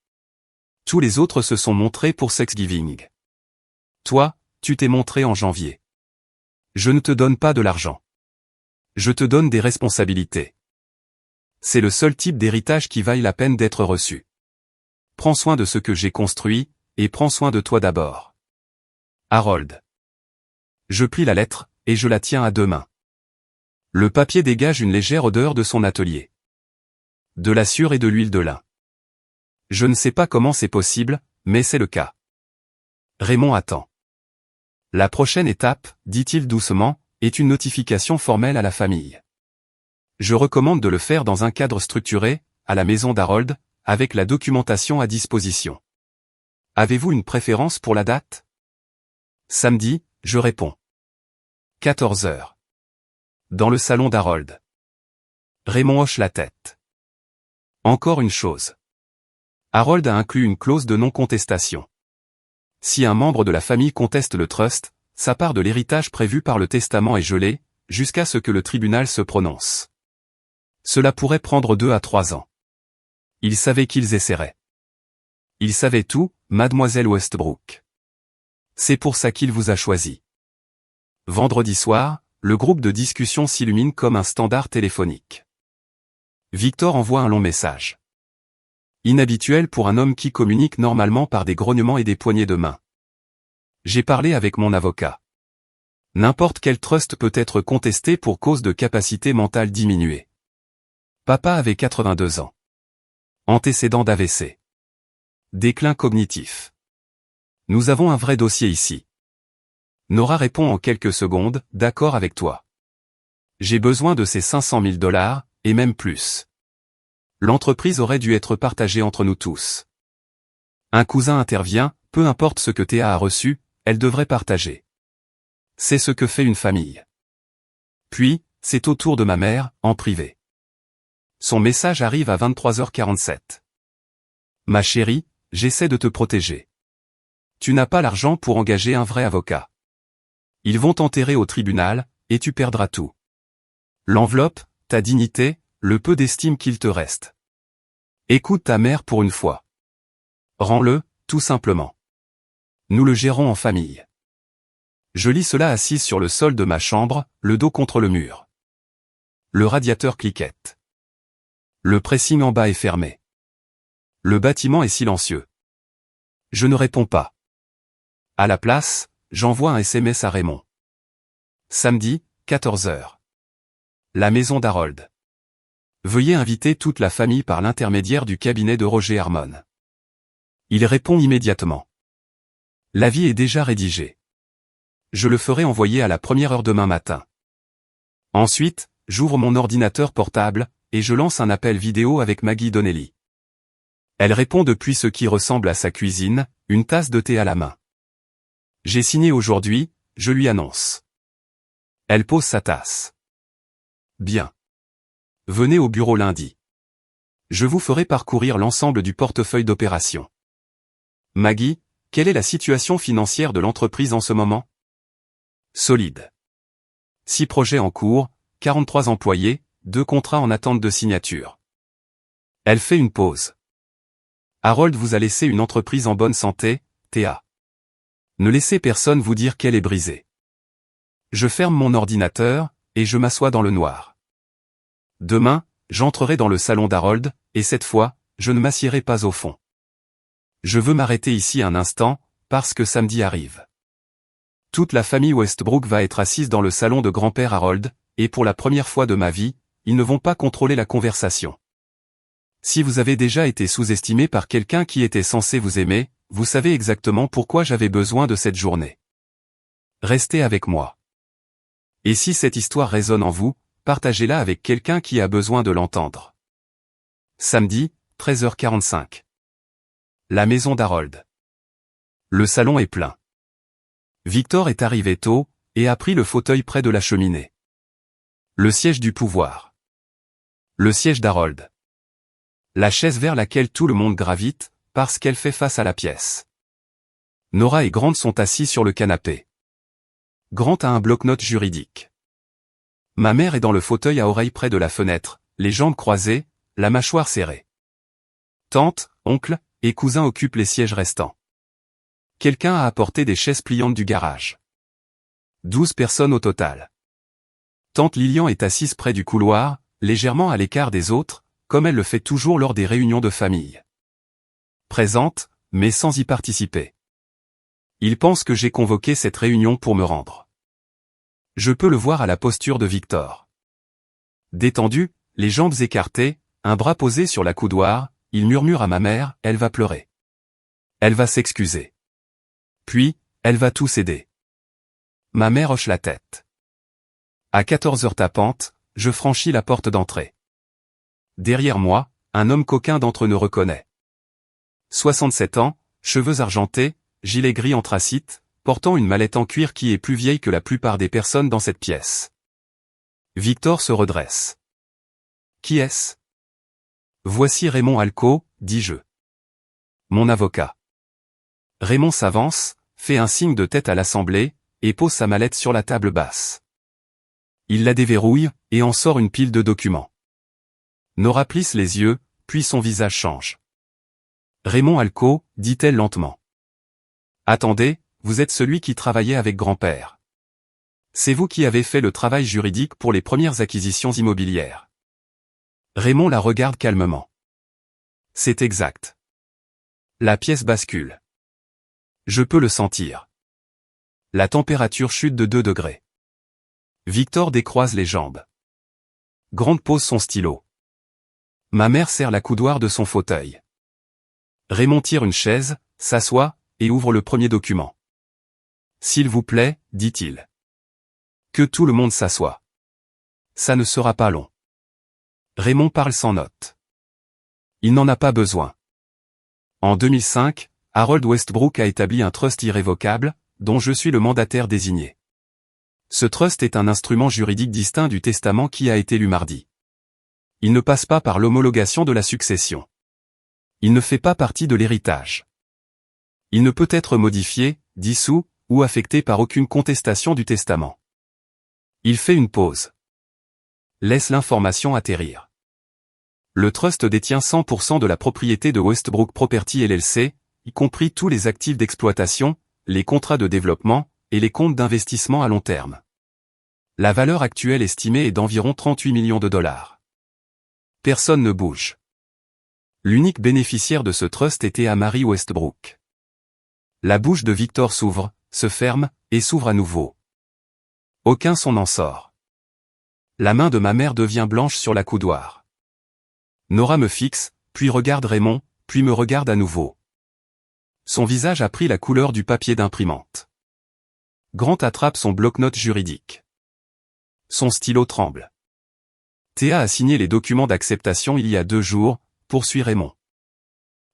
Tous les autres se sont montrés pour Thanksgiving. Toi, tu t'es montré en janvier. Je ne te donne pas de l'argent. Je te donne des responsabilités. C'est le seul type d'héritage qui vaille la peine d'être reçu. Prends soin de ce que j'ai construit, et prends soin de toi d'abord. Harold. Je plie la lettre, et je la tiens à deux mains. Le papier dégage une légère odeur de son atelier. De la sueur et de l'huile de lin. Je ne sais pas comment c'est possible, mais c'est le cas. Raymond attend. La prochaine étape, dit-il doucement, est une notification formelle à la famille. Je recommande de le faire dans un cadre structuré, à la maison d'Harold, avec la documentation à disposition. Avez-vous une préférence pour la date? Samedi, je réponds. 14 heures. Dans le salon d'Harold. Raymond hoche la tête. Encore une chose. Harold a inclus une clause de non-contestation. Si un membre de la famille conteste le trust, sa part de l'héritage prévu par le testament est gelée, jusqu'à ce que le tribunal se prononce. Cela pourrait prendre 2 à 3 ans. Il savait qu'ils essaieraient. Il savait tout, mademoiselle Westbrook. C'est pour ça qu'il vous a choisi. Vendredi soir, le groupe de discussion s'illumine comme un standard téléphonique. Victor envoie un long message. Inhabituel pour un homme qui communique normalement par des grognements et des poignées de main. J'ai parlé avec mon avocat. N'importe quel trust peut être contesté pour cause de capacité mentale diminuée. Papa avait 82 ans. Antécédent d'AVC. Déclin cognitif. Nous avons un vrai dossier ici. Nora répond en quelques secondes, d'accord avec toi. J'ai besoin de ces 500 000 $, et même plus. L'entreprise aurait dû être partagée entre nous tous. Un cousin intervient, peu importe ce que Théa a reçu, elle devrait partager. C'est ce que fait une famille. Puis, c'est au tour de ma mère, en privé. Son message arrive à 23h47. Ma chérie, j'essaie de te protéger. Tu n'as pas l'argent pour engager un vrai avocat. Ils vont t'enterrer au tribunal, et tu perdras tout. L'enveloppe, ta dignité, le peu d'estime qu'il te reste. Écoute ta mère pour une fois. Rends-le, tout simplement. Nous le gérons en famille. Je lis cela assise sur le sol de ma chambre, le dos contre le mur. Le radiateur cliquette. Le pressing en bas est fermé. Le bâtiment est silencieux. Je ne réponds pas. À la place, j'envoie un SMS à Raymond. Samedi, 14 heures. La maison d'Harold. Veuillez inviter toute la famille par l'intermédiaire du cabinet de Roger Harmon. Il répond immédiatement. L'avis est déjà rédigé. Je le ferai envoyer à la première heure demain matin. Ensuite, j'ouvre mon ordinateur portable, et je lance un appel vidéo avec Maggie Donnelly. Elle répond depuis ce qui ressemble à sa cuisine, une tasse de thé à la main. J'ai signé aujourd'hui, je lui annonce. Elle pose sa tasse. Bien. Venez au bureau lundi. Je vous ferai parcourir l'ensemble du portefeuille d'opérations. Maggie, quelle est la situation financière de l'entreprise en ce moment? Solide. 6 projets en cours, 43 employés, 2 contrats en attente de signature. Elle fait une pause. Harold vous a laissé une entreprise en bonne santé, Théa. Ne laissez personne vous dire qu'elle est brisée. Je ferme mon ordinateur, et je m'assois dans le noir. Demain, j'entrerai dans le salon d'Harold, et cette fois, je ne m'assiérai pas au fond. Je veux m'arrêter ici un instant, parce que samedi arrive. Toute la famille Westbrook va être assise dans le salon de grand-père Harold, et pour la première fois de ma vie, ils ne vont pas contrôler la conversation. Si vous avez déjà été sous-estimé par quelqu'un qui était censé vous aimer, vous savez exactement pourquoi j'avais besoin de cette journée. Restez avec moi. Et si cette histoire résonne en vous, partagez-la avec quelqu'un qui a besoin de l'entendre. Samedi, 13h45. La maison d'Harold. Le salon est plein. Victor est arrivé tôt, et a pris le fauteuil près de la cheminée. Le siège du pouvoir. Le siège d'Harold. La chaise vers laquelle tout le monde gravite, parce qu'elle fait face à la pièce. Nora et Grant sont assis sur le canapé. Grant a un bloc-notes juridique. Ma mère est dans le fauteuil à oreille près de la fenêtre, les jambes croisées, la mâchoire serrée. Tante, oncle, et cousin occupent les sièges restants. Quelqu'un a apporté des chaises pliantes du garage. 12 personnes au total. Tante Lilian est assise près du couloir, légèrement à l'écart des autres, comme elle le fait toujours lors des réunions de famille. Présente, mais sans y participer. Il pense que j'ai convoqué cette réunion pour me rendre. Je peux le voir à la posture de Victor. Détendu, les jambes écartées, un bras posé sur la coudoir, il murmure à ma mère, elle va pleurer. Elle va s'excuser. Puis, elle va tout céder. Ma mère hoche la tête. À 14 heures tapantes, je franchis la porte d'entrée. Derrière moi, un homme qu'aucun d'entre eux ne reconnaît. 67 ans, cheveux argentés, gilet gris anthracite, portant une mallette en cuir qui est plus vieille que la plupart des personnes dans cette pièce. Victor se redresse. Qui est-ce? Voici Raymond Alco, dis-je. Mon avocat. Raymond s'avance, fait un signe de tête à l'assemblée, et pose sa mallette sur la table basse. Il la déverrouille, et en sort une pile de documents. Nora plisse les yeux, puis son visage change. Raymond Alco, dit-elle lentement. Attendez, vous êtes celui qui travaillait avec grand-père. C'est vous qui avez fait le travail juridique pour les premières acquisitions immobilières. Raymond la regarde calmement. C'est exact. La pièce bascule. Je peux le sentir. La température chute de 2 degrés. Victor décroise les jambes. Grande pose son stylo. Ma mère serre la coudoir de son fauteuil. Raymond tire une chaise, s'assoit, et ouvre le premier document. S'il vous plaît, dit-il. Que tout le monde s'assoie. Ça ne sera pas long. Raymond parle sans note. Il n'en a pas besoin. En 2005, Harold Westbrook a établi un trust irrévocable, dont je suis le mandataire désigné. Ce trust est un instrument juridique distinct du testament qui a été lu mardi. Il ne passe pas par l'homologation de la succession. Il ne fait pas partie de l'héritage. Il ne peut être modifié, dissous, ou affecté par aucune contestation du testament. Il fait une pause. Laisse l'information atterrir. Le trust détient 100% de la propriété de Westbrook Property LLC, y compris tous les actifs d'exploitation, les contrats de développement, et les comptes d'investissement à long terme. La valeur actuelle estimée est d'environ 38 millions de dollars. Personne ne bouge. L'unique bénéficiaire de ce trust était Amari Westbrook. La bouche de Victor s'ouvre, se ferme, et s'ouvre à nouveau. Aucun son n'en sort. La main de ma mère devient blanche sur la coudoir. Nora me fixe, puis regarde Raymond, puis me regarde à nouveau. Son visage a pris la couleur du papier d'imprimante. Grant attrape son bloc-notes juridique. Son stylo tremble. Théa a signé les documents d'acceptation il y a 2 jours, poursuit Raymond.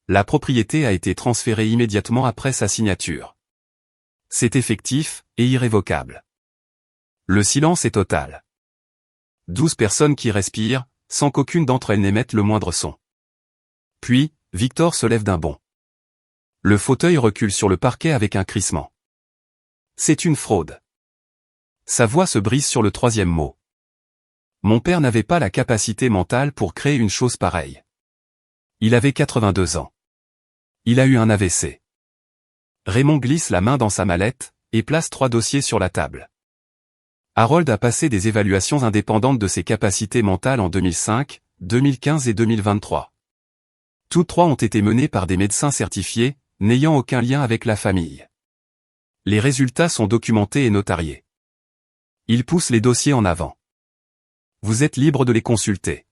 La propriété a été transférée immédiatement après sa signature. C'est effectif, et irrévocable. Le silence est total. 12 personnes qui respirent, sans qu'aucune d'entre elles n'émette le moindre son. Puis, Victor se lève d'un bond. Le fauteuil recule sur le parquet avec un crissement. C'est une fraude. Sa voix se brise sur le 3e mot. Mon père n'avait pas la capacité mentale pour créer une chose pareille. Il avait 82 ans. Il a eu un AVC. Raymond glisse la main dans sa mallette, et place 3 dossiers sur la table. Harold a passé des évaluations indépendantes de ses capacités mentales en 2005, 2015 et 2023. Toutes 3 ont été menées par des médecins certifiés, n'ayant aucun lien avec la famille. Les résultats sont documentés et notariés. Il pousse les dossiers en avant. Vous êtes libre de les consulter.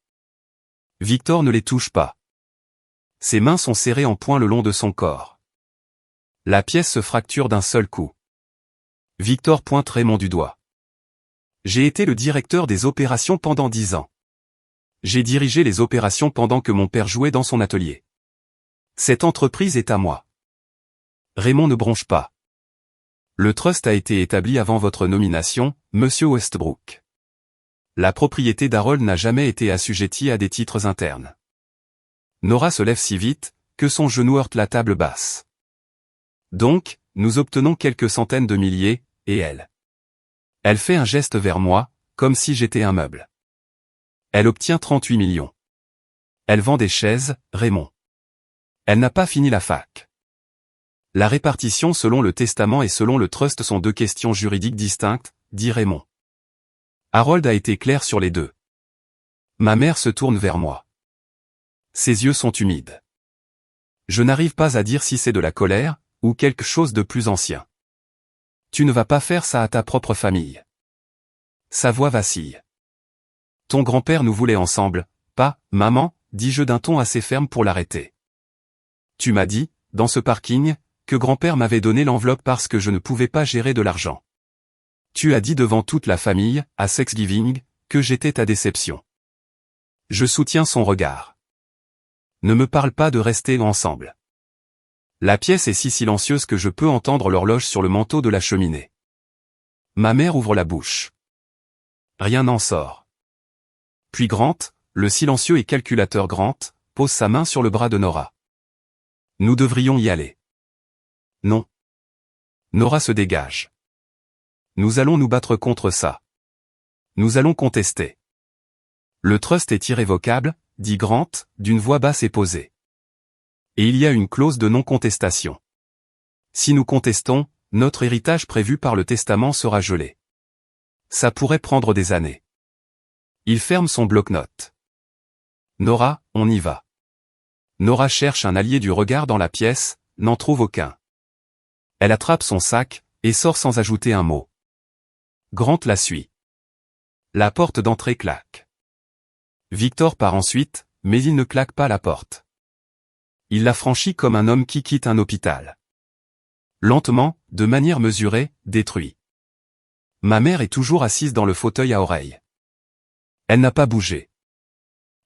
Victor ne les touche pas. Ses mains sont serrées en poing le long de son corps. La pièce se fracture d'un seul coup. Victor pointe Raymond du doigt. J'ai été le directeur des opérations pendant 10 ans. J'ai dirigé les opérations pendant que mon père jouait dans son atelier. Cette entreprise est à moi. Raymond ne bronche pas. Le trust a été établi avant votre nomination, Monsieur Westbrook. La propriété d'Harold n'a jamais été assujettie à des titres internes. Nora se lève si vite, que son genou heurte la table basse. Donc, nous obtenons quelques centaines de milliers, et elle. Elle fait un geste vers moi, comme si j'étais un meuble. Elle obtient 38 millions. Elle vend des chaises, Raymond. Elle n'a pas fini la fac. La répartition selon le testament et selon le trust sont 2 questions juridiques distinctes, dit Raymond. Harold a été clair sur les 2. Ma mère se tourne vers moi. Ses yeux sont humides. Je n'arrive pas à dire si c'est de la colère, ou quelque chose de plus ancien. Tu ne vas pas faire ça à ta propre famille. Sa voix vacille. Ton grand-père nous voulait ensemble, pas, maman, dis-je d'un ton assez ferme pour l'arrêter. Tu m'as dit, dans ce parking, que grand-père m'avait donné l'enveloppe parce que je ne pouvais pas gérer de l'argent. Tu as dit devant toute la famille, à Thanksgiving, que j'étais ta déception. Je soutiens son regard. Ne me parle pas de rester ensemble. La pièce est si silencieuse que je peux entendre l'horloge sur le manteau de la cheminée. Ma mère ouvre la bouche. Rien n'en sort. Puis Grant, le silencieux et calculateur Grant, pose sa main sur le bras de Nora. Nous devrions y aller. Non. Nora se dégage. Nous allons nous battre contre ça. Nous allons contester. Le trust est irrévocable, dit Grant, d'une voix basse et posée. Et il y a une clause de non-contestation. Si nous contestons, notre héritage prévu par le testament sera gelé. Ça pourrait prendre des années. Il ferme son bloc-notes. Nora, on y va. Nora cherche un allié du regard dans la pièce, n'en trouve aucun. Elle attrape son sac, et sort sans ajouter un mot. Grant la suit. La porte d'entrée claque. Victor part ensuite, mais il ne claque pas la porte. Il la franchit comme un homme qui quitte un hôpital. Lentement, de manière mesurée, détruit. Ma mère est toujours assise dans le fauteuil à oreilles. Elle n'a pas bougé.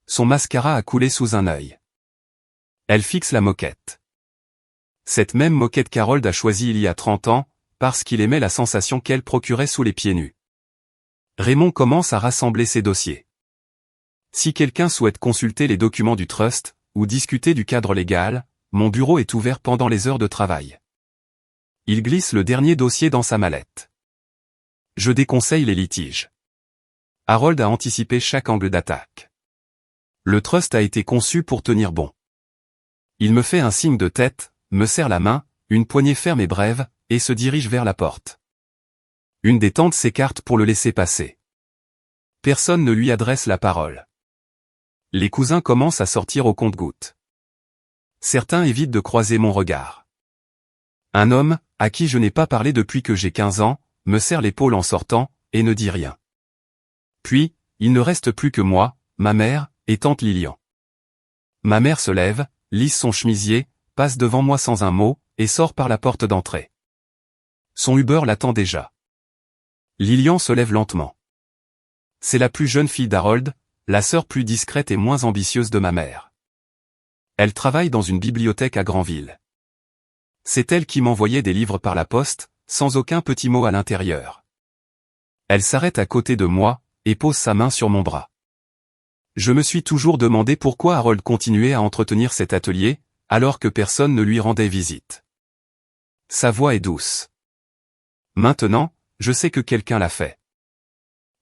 Son mascara a coulé sous un œil. Elle fixe la moquette. Cette même moquette qu'Harold a choisie il y a 30 ans, parce qu'il aimait la sensation qu'elle procurait sous les pieds nus. Raymond commence à rassembler ses dossiers. Si quelqu'un souhaite consulter les documents du trust, ou discuter du cadre légal, mon bureau est ouvert pendant les heures de travail. Il glisse le dernier dossier dans sa mallette. Je déconseille les litiges. Harold a anticipé chaque angle d'attaque. Le trust a été conçu pour tenir bon. Il me fait un signe de tête, me serre la main, une poignée ferme et brève, et se dirige vers la porte. Une des tantes s'écarte pour le laisser passer. Personne ne lui adresse la parole. Les cousins commencent à sortir au compte-gouttes. Certains évitent de croiser mon regard. Un homme, à qui je n'ai pas parlé depuis que j'ai 15 ans, me serre l'épaule en sortant, et ne dit rien. Puis, il ne reste plus que moi, ma mère, et tante Lilian. Ma mère se lève, lisse son chemisier, passe devant moi sans un mot, et sort par la porte d'entrée. Son Uber l'attend déjà. Lilian se lève lentement. C'est la plus jeune fille d'Harold, la sœur plus discrète et moins ambitieuse de ma mère. Elle travaille dans une bibliothèque à Granville. C'est elle qui m'envoyait des livres par la poste, sans aucun petit mot à l'intérieur. Elle s'arrête à côté de moi, et pose sa main sur mon bras. Je me suis toujours demandé pourquoi Harold continuait à entretenir cet atelier, alors que personne ne lui rendait visite. Sa voix est douce. Maintenant, je sais que quelqu'un l'a fait.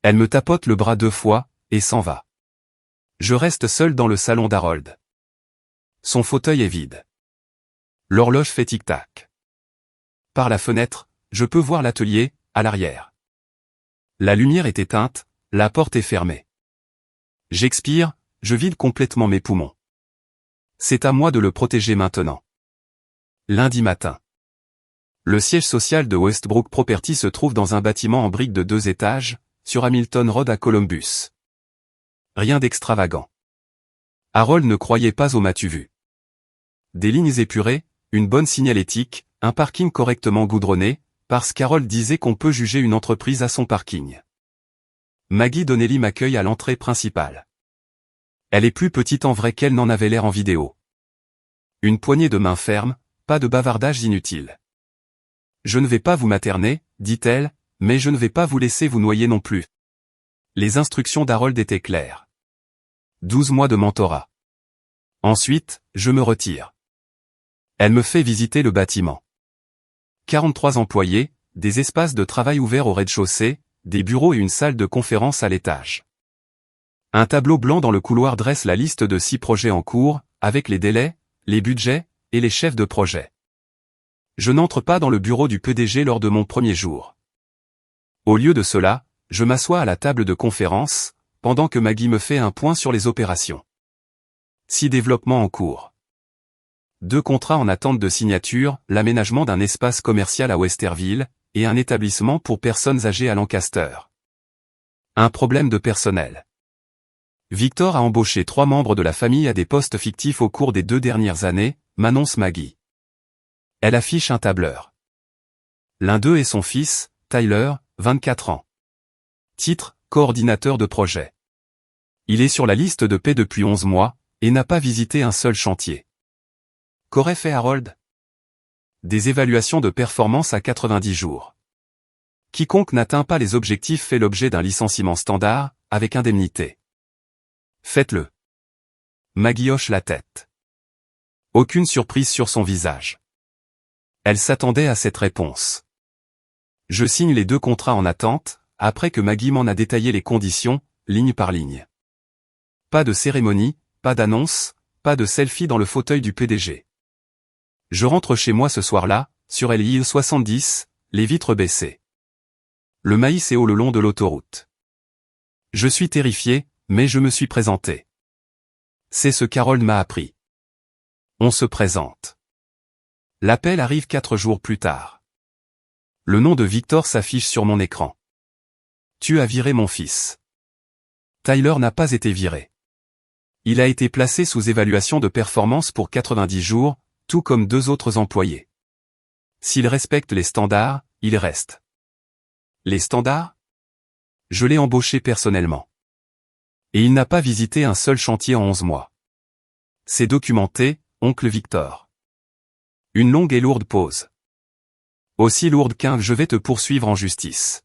Elle me tapote le bras 2 fois, et s'en va. Je reste seul dans le salon d'Harold. Son fauteuil est vide. L'horloge fait tic-tac. Par la fenêtre, je peux voir l'atelier, à l'arrière. La lumière est éteinte, la porte est fermée. J'expire, je vide complètement mes poumons. C'est à moi de le protéger maintenant. Lundi matin. Le siège social de Westbrook Property se trouve dans un bâtiment en briques de 2 étages, sur Hamilton Road à Columbus. Rien d'extravagant. Harold ne croyait pas au m'as-tu vu. Des lignes épurées, une bonne signalétique, un parking correctement goudronné, parce qu'Harold disait qu'on peut juger une entreprise à son parking. Maggie Donnelly m'accueille à l'entrée principale. Elle est plus petite en vrai qu'elle n'en avait l'air en vidéo. Une poignée de mains fermes, pas de bavardages inutiles. Je ne vais pas vous materner, dit-elle, mais je ne vais pas vous laisser vous noyer non plus. Les instructions d'Harold étaient claires. 12 mois de mentorat. Ensuite, je me retire. Elle me fait visiter le bâtiment. 43 employés, des espaces de travail ouverts au rez-de-chaussée, des bureaux et une salle de conférence à l'étage. Un tableau blanc dans le couloir dresse la liste de 6 projets en cours, avec les délais, les budgets, et les chefs de projet. Je n'entre pas dans le bureau du PDG lors de mon premier jour. Au lieu de cela, je m'assois à la table de conférence, pendant que Maggie me fait un point sur les opérations. 6 développements en cours. 2 contrats en attente de signature, l'aménagement d'un espace commercial à Westerville, et un établissement pour personnes âgées à Lancaster. Un problème de personnel. Victor a embauché 3 membres de la famille à des postes fictifs au cours des 2 dernières années, m'annonce Maggie. Elle affiche un tableur. L'un d'eux est son fils, Tyler, 24 ans. Titre, coordinateur de projet. Il est sur la liste de paix depuis 11 mois, et n'a pas visité un seul chantier. Qu'aurait fait Harold? Des évaluations de performance à 90 jours. Quiconque n'atteint pas les objectifs fait l'objet d'un licenciement standard, avec indemnité. Faites-le. Maggie hoche la tête. Aucune surprise sur son visage. Elle s'attendait à cette réponse. Je signe les 2 contrats en attente, après que Maggie m'en a détaillé les conditions, ligne par ligne. Pas de cérémonie, pas d'annonce, pas de selfie dans le fauteuil du PDG. Je rentre chez moi ce soir-là, sur LI 70, les vitres baissées. Le maïs est haut le long de l'autoroute. Je suis terrifié, mais je me suis présenté. C'est ce qu'Harold m'a appris. On se présente. L'appel arrive 4 jours plus tard. Le nom de Victor s'affiche sur mon écran. Tu as viré mon fils. Tyler n'a pas été viré. Il a été placé sous évaluation de performance pour 90 jours, tout comme 2 autres employés. S'il respecte les standards, il reste. Les standards? Je l'ai embauché personnellement. Et il n'a pas visité un seul chantier en 11 mois. C'est documenté, oncle Victor. Une longue et lourde pause. Aussi lourde qu'un « je vais te poursuivre en justice ».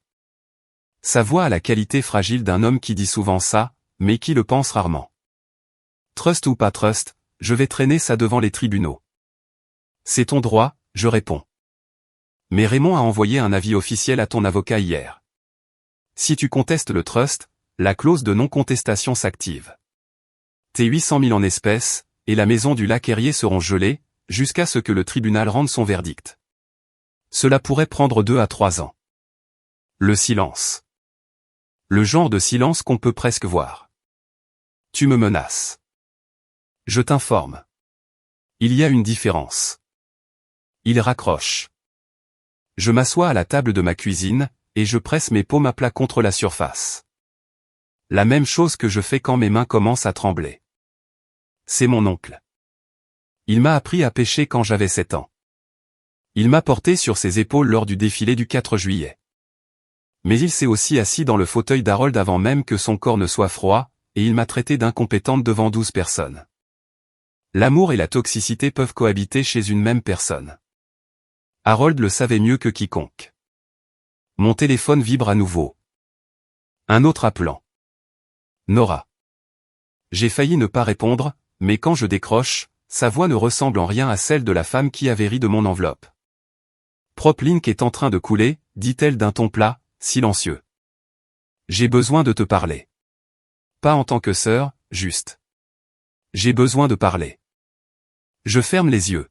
Sa voix a la qualité fragile d'un homme qui dit souvent ça, mais qui le pense rarement. Trust ou pas trust, je vais traîner ça devant les tribunaux. C'est ton droit, je réponds. Mais Raymond a envoyé un avis officiel à ton avocat hier. Si tu contestes le trust, la clause de non-contestation s'active. Tes 800 000 en espèces, et la maison du lac Erie seront gelées, jusqu'à ce que le tribunal rende son verdict. Cela pourrait prendre 2 à 3 ans. Le silence. Le genre de silence qu'on peut presque voir. Tu me menaces. Je t'informe. Il y a une différence. Il raccroche. Je m'assois à la table de ma cuisine, et je presse mes paumes à plat contre la surface. La même chose que je fais quand mes mains commencent à trembler. C'est mon oncle. Il m'a appris à pêcher quand j'avais 7 ans. Il m'a porté sur ses épaules lors du défilé du 4 juillet. Mais il s'est aussi assis dans le fauteuil d'Harold avant même que son corps ne soit froid, et il m'a traité d'incompétente devant 12 personnes. L'amour et la toxicité peuvent cohabiter chez une même personne. Harold le savait mieux que quiconque. Mon téléphone vibre à nouveau. Un autre appelant. Nora. J'ai failli ne pas répondre, mais quand je décroche, sa voix ne ressemble en rien à celle de la femme qui avait ri de mon enveloppe. Proplink est en train de couler, dit-elle d'un ton plat, silencieux. J'ai besoin de te parler. Pas en tant que sœur, juste. J'ai besoin de parler. Je ferme les yeux.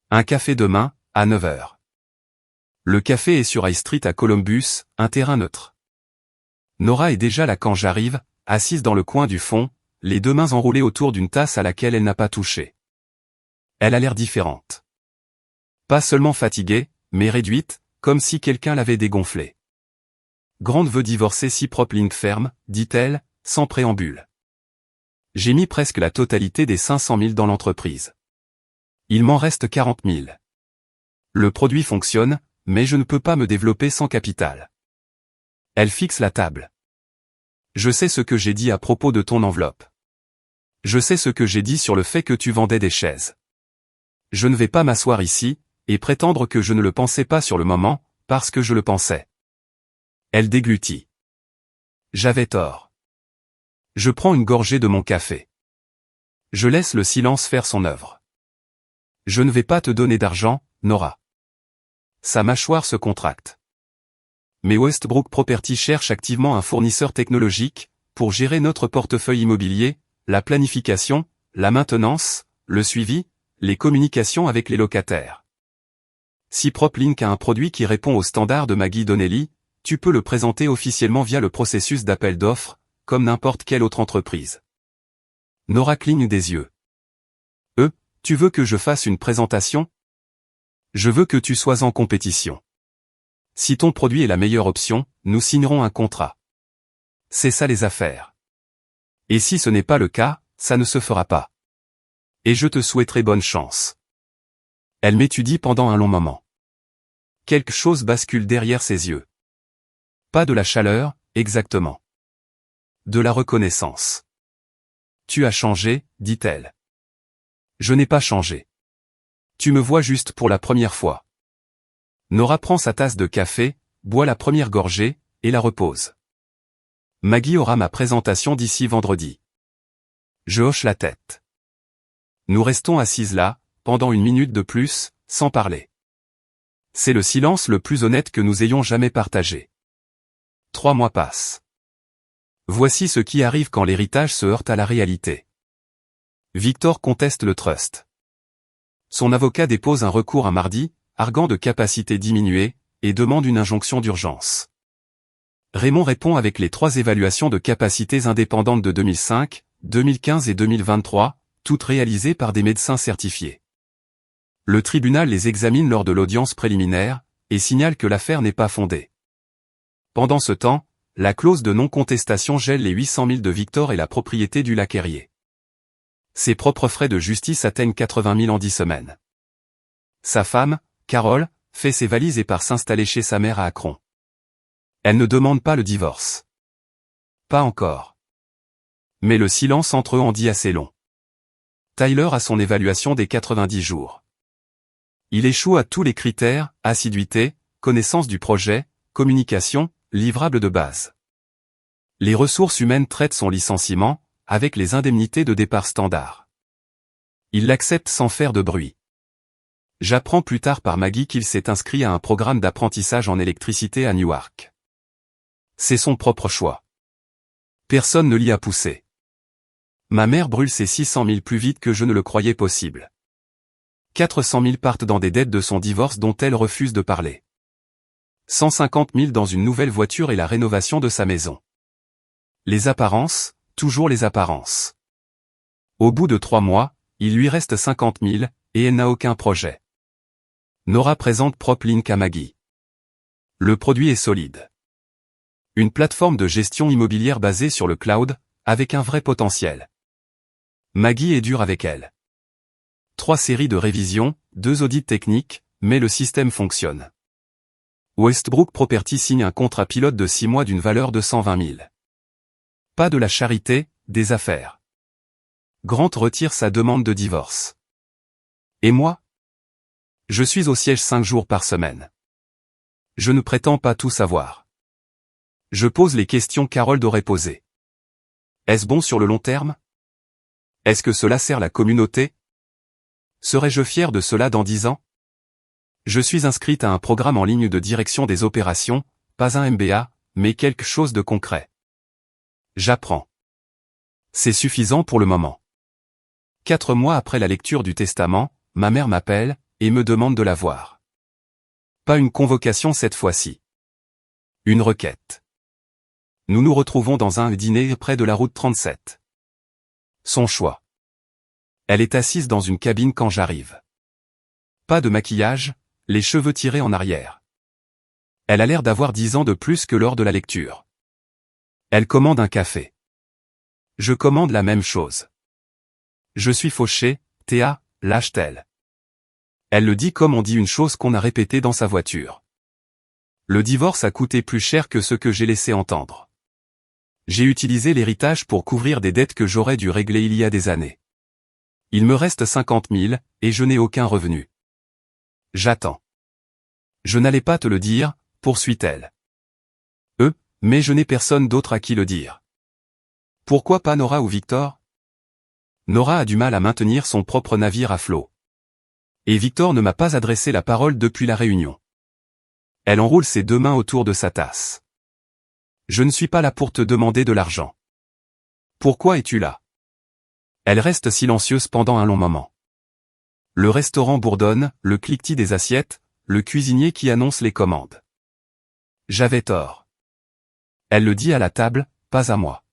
Un café demain, à 9 h. Le café est sur High Street à Columbus, un terrain neutre. Nora est déjà là quand j'arrive, assise dans le coin du fond, les 2 mains enroulées autour d'une tasse à laquelle elle n'a pas touché. Elle a l'air différente. Pas seulement fatiguée, mais réduite, comme si quelqu'un l'avait dégonflée. Grande veut divorcer si Proplink ferme, dit-elle, sans préambule. J'ai mis presque la totalité des 500 000 dans l'entreprise. Il m'en reste 40 000. Le produit fonctionne, mais je ne peux pas me développer sans capital. Elle fixe la table. Je sais ce que j'ai dit à propos de ton enveloppe. Je sais ce que j'ai dit sur le fait que tu vendais des chaises. Je ne vais pas m'asseoir ici, et prétendre que je ne le pensais pas sur le moment, parce que je le pensais. Elle déglutit. J'avais tort. Je prends une gorgée de mon café. Je laisse le silence faire son œuvre. Je ne vais pas te donner d'argent, Nora. Sa mâchoire se contracte. Mais Westbrook Property cherche activement un fournisseur technologique, pour gérer notre portefeuille immobilier, la planification, la maintenance, le suivi, les communications avec les locataires. Si Proplink a un produit qui répond aux standards de Maggie Donnelly, tu peux le présenter officiellement via le processus d'appel d'offres, comme n'importe quelle autre entreprise. Nora cligne des yeux. Tu veux que je fasse une présentation? Je veux que tu sois en compétition. Si ton produit est la meilleure option, nous signerons un contrat. C'est ça les affaires. Et si ce n'est pas le cas, ça ne se fera pas. Et je te souhaiterai bonne chance. Elle m'étudie pendant un long moment. Quelque chose bascule derrière ses yeux. Pas de la chaleur, exactement. De la reconnaissance. Tu as changé, dit-elle. Je n'ai pas changé. Tu me vois juste pour la première fois. Nora prend sa tasse de café, boit la première gorgée, et la repose. Maggie aura ma présentation d'ici vendredi. Je hoche la tête. Nous restons assises là, pendant une minute de plus, sans parler. C'est le silence le plus honnête que nous ayons jamais partagé. 3 mois passent. Voici ce qui arrive quand l'héritage se heurte à la réalité. Victor conteste le trust. Son avocat dépose un recours un mardi, arguant de capacité diminuée, et demande une injonction d'urgence. Raymond répond avec les 3 évaluations de capacités indépendantes de 2005, 2015 et 2023, toutes réalisées par des médecins certifiés. Le tribunal les examine lors de l'audience préliminaire, et signale que l'affaire n'est pas fondée. Pendant ce temps, la clause de non-contestation gèle les 800 000 de Victor et la propriété du Lac-Herrier. Ses propres frais de justice atteignent 80 000 en 10 semaines. Sa femme, Carole, fait ses valises et part s'installer chez sa mère à Akron. Elle ne demande pas le divorce. Pas encore. Mais le silence entre eux en dit assez long. Tyler a son évaluation des 90 jours. Il échoue à tous les critères, assiduité, connaissance du projet, communication, livrable de base. Les ressources humaines traitent son licenciement, avec les indemnités de départ standard. Il l'accepte sans faire de bruit. J'apprends plus tard par Maggie qu'il s'est inscrit à un programme d'apprentissage en électricité à Newark. C'est son propre choix. Personne ne l'y a poussé. Ma mère brûle ses 600 000 plus vite que je ne le croyais possible. 400 000 partent dans des dettes de son divorce dont elle refuse de parler. 150 000 dans une nouvelle voiture et la rénovation de sa maison. Les apparences, toujours les apparences. Au bout de 3 mois, il lui reste 50 000, et elle n'a aucun projet. Nora présente PropLink à Maggie. Le produit est solide. Une plateforme de gestion immobilière basée sur le cloud, avec un vrai potentiel. Maggie est dure avec elle. 3 séries de révisions, 2 audits techniques, mais le système fonctionne. Westbrook Property signe un contrat pilote de 6 mois d'une valeur de 120 000. Pas de la charité, des affaires. Grant retire sa demande de divorce. Et moi? Je suis au siège 5 jours par semaine. Je ne prétends pas tout savoir. Je pose les questions qu'Harold aurait posées. Est-ce bon sur le long terme? Est-ce que cela sert la communauté? Serais-je fier de cela dans 10 ans? Je suis inscrite à un programme en ligne de direction des opérations, pas un MBA, mais quelque chose de concret. J'apprends. C'est suffisant pour le moment. 4 mois après la lecture du testament, ma mère m'appelle, et me demande de la voir. Pas une convocation cette fois-ci. Une requête. Nous nous retrouvons dans un dîner près de la route 37. Son choix. Elle est assise dans une cabine quand j'arrive. Pas de maquillage, les cheveux tirés en arrière. Elle a l'air d'avoir 10 ans de plus que lors de la lecture. Elle commande un café. Je commande la même chose. Je suis fauché, Théa, lâche-t-elle. Elle le dit comme on dit une chose qu'on a répétée dans sa voiture. Le divorce a coûté plus cher que ce que j'ai laissé entendre. J'ai utilisé l'héritage pour couvrir des dettes que j'aurais dû régler il y a des années. Il me reste 50 000, et je n'ai aucun revenu. J'attends. Je n'allais pas te le dire, poursuit-elle. Mais je n'ai personne d'autre à qui le dire. Pourquoi pas Nora ou Victor? Nora a du mal à maintenir son propre navire à flot. Et Victor ne m'a pas adressé la parole depuis la réunion. Elle enroule ses 2 mains autour de sa tasse. Je ne suis pas là pour te demander de l'argent. Pourquoi es-tu là? Elle reste silencieuse pendant un long moment. Le restaurant bourdonne, le cliquetis des assiettes, le cuisinier qui annonce les commandes. J'avais tort. Elle le dit à la table, pas à moi.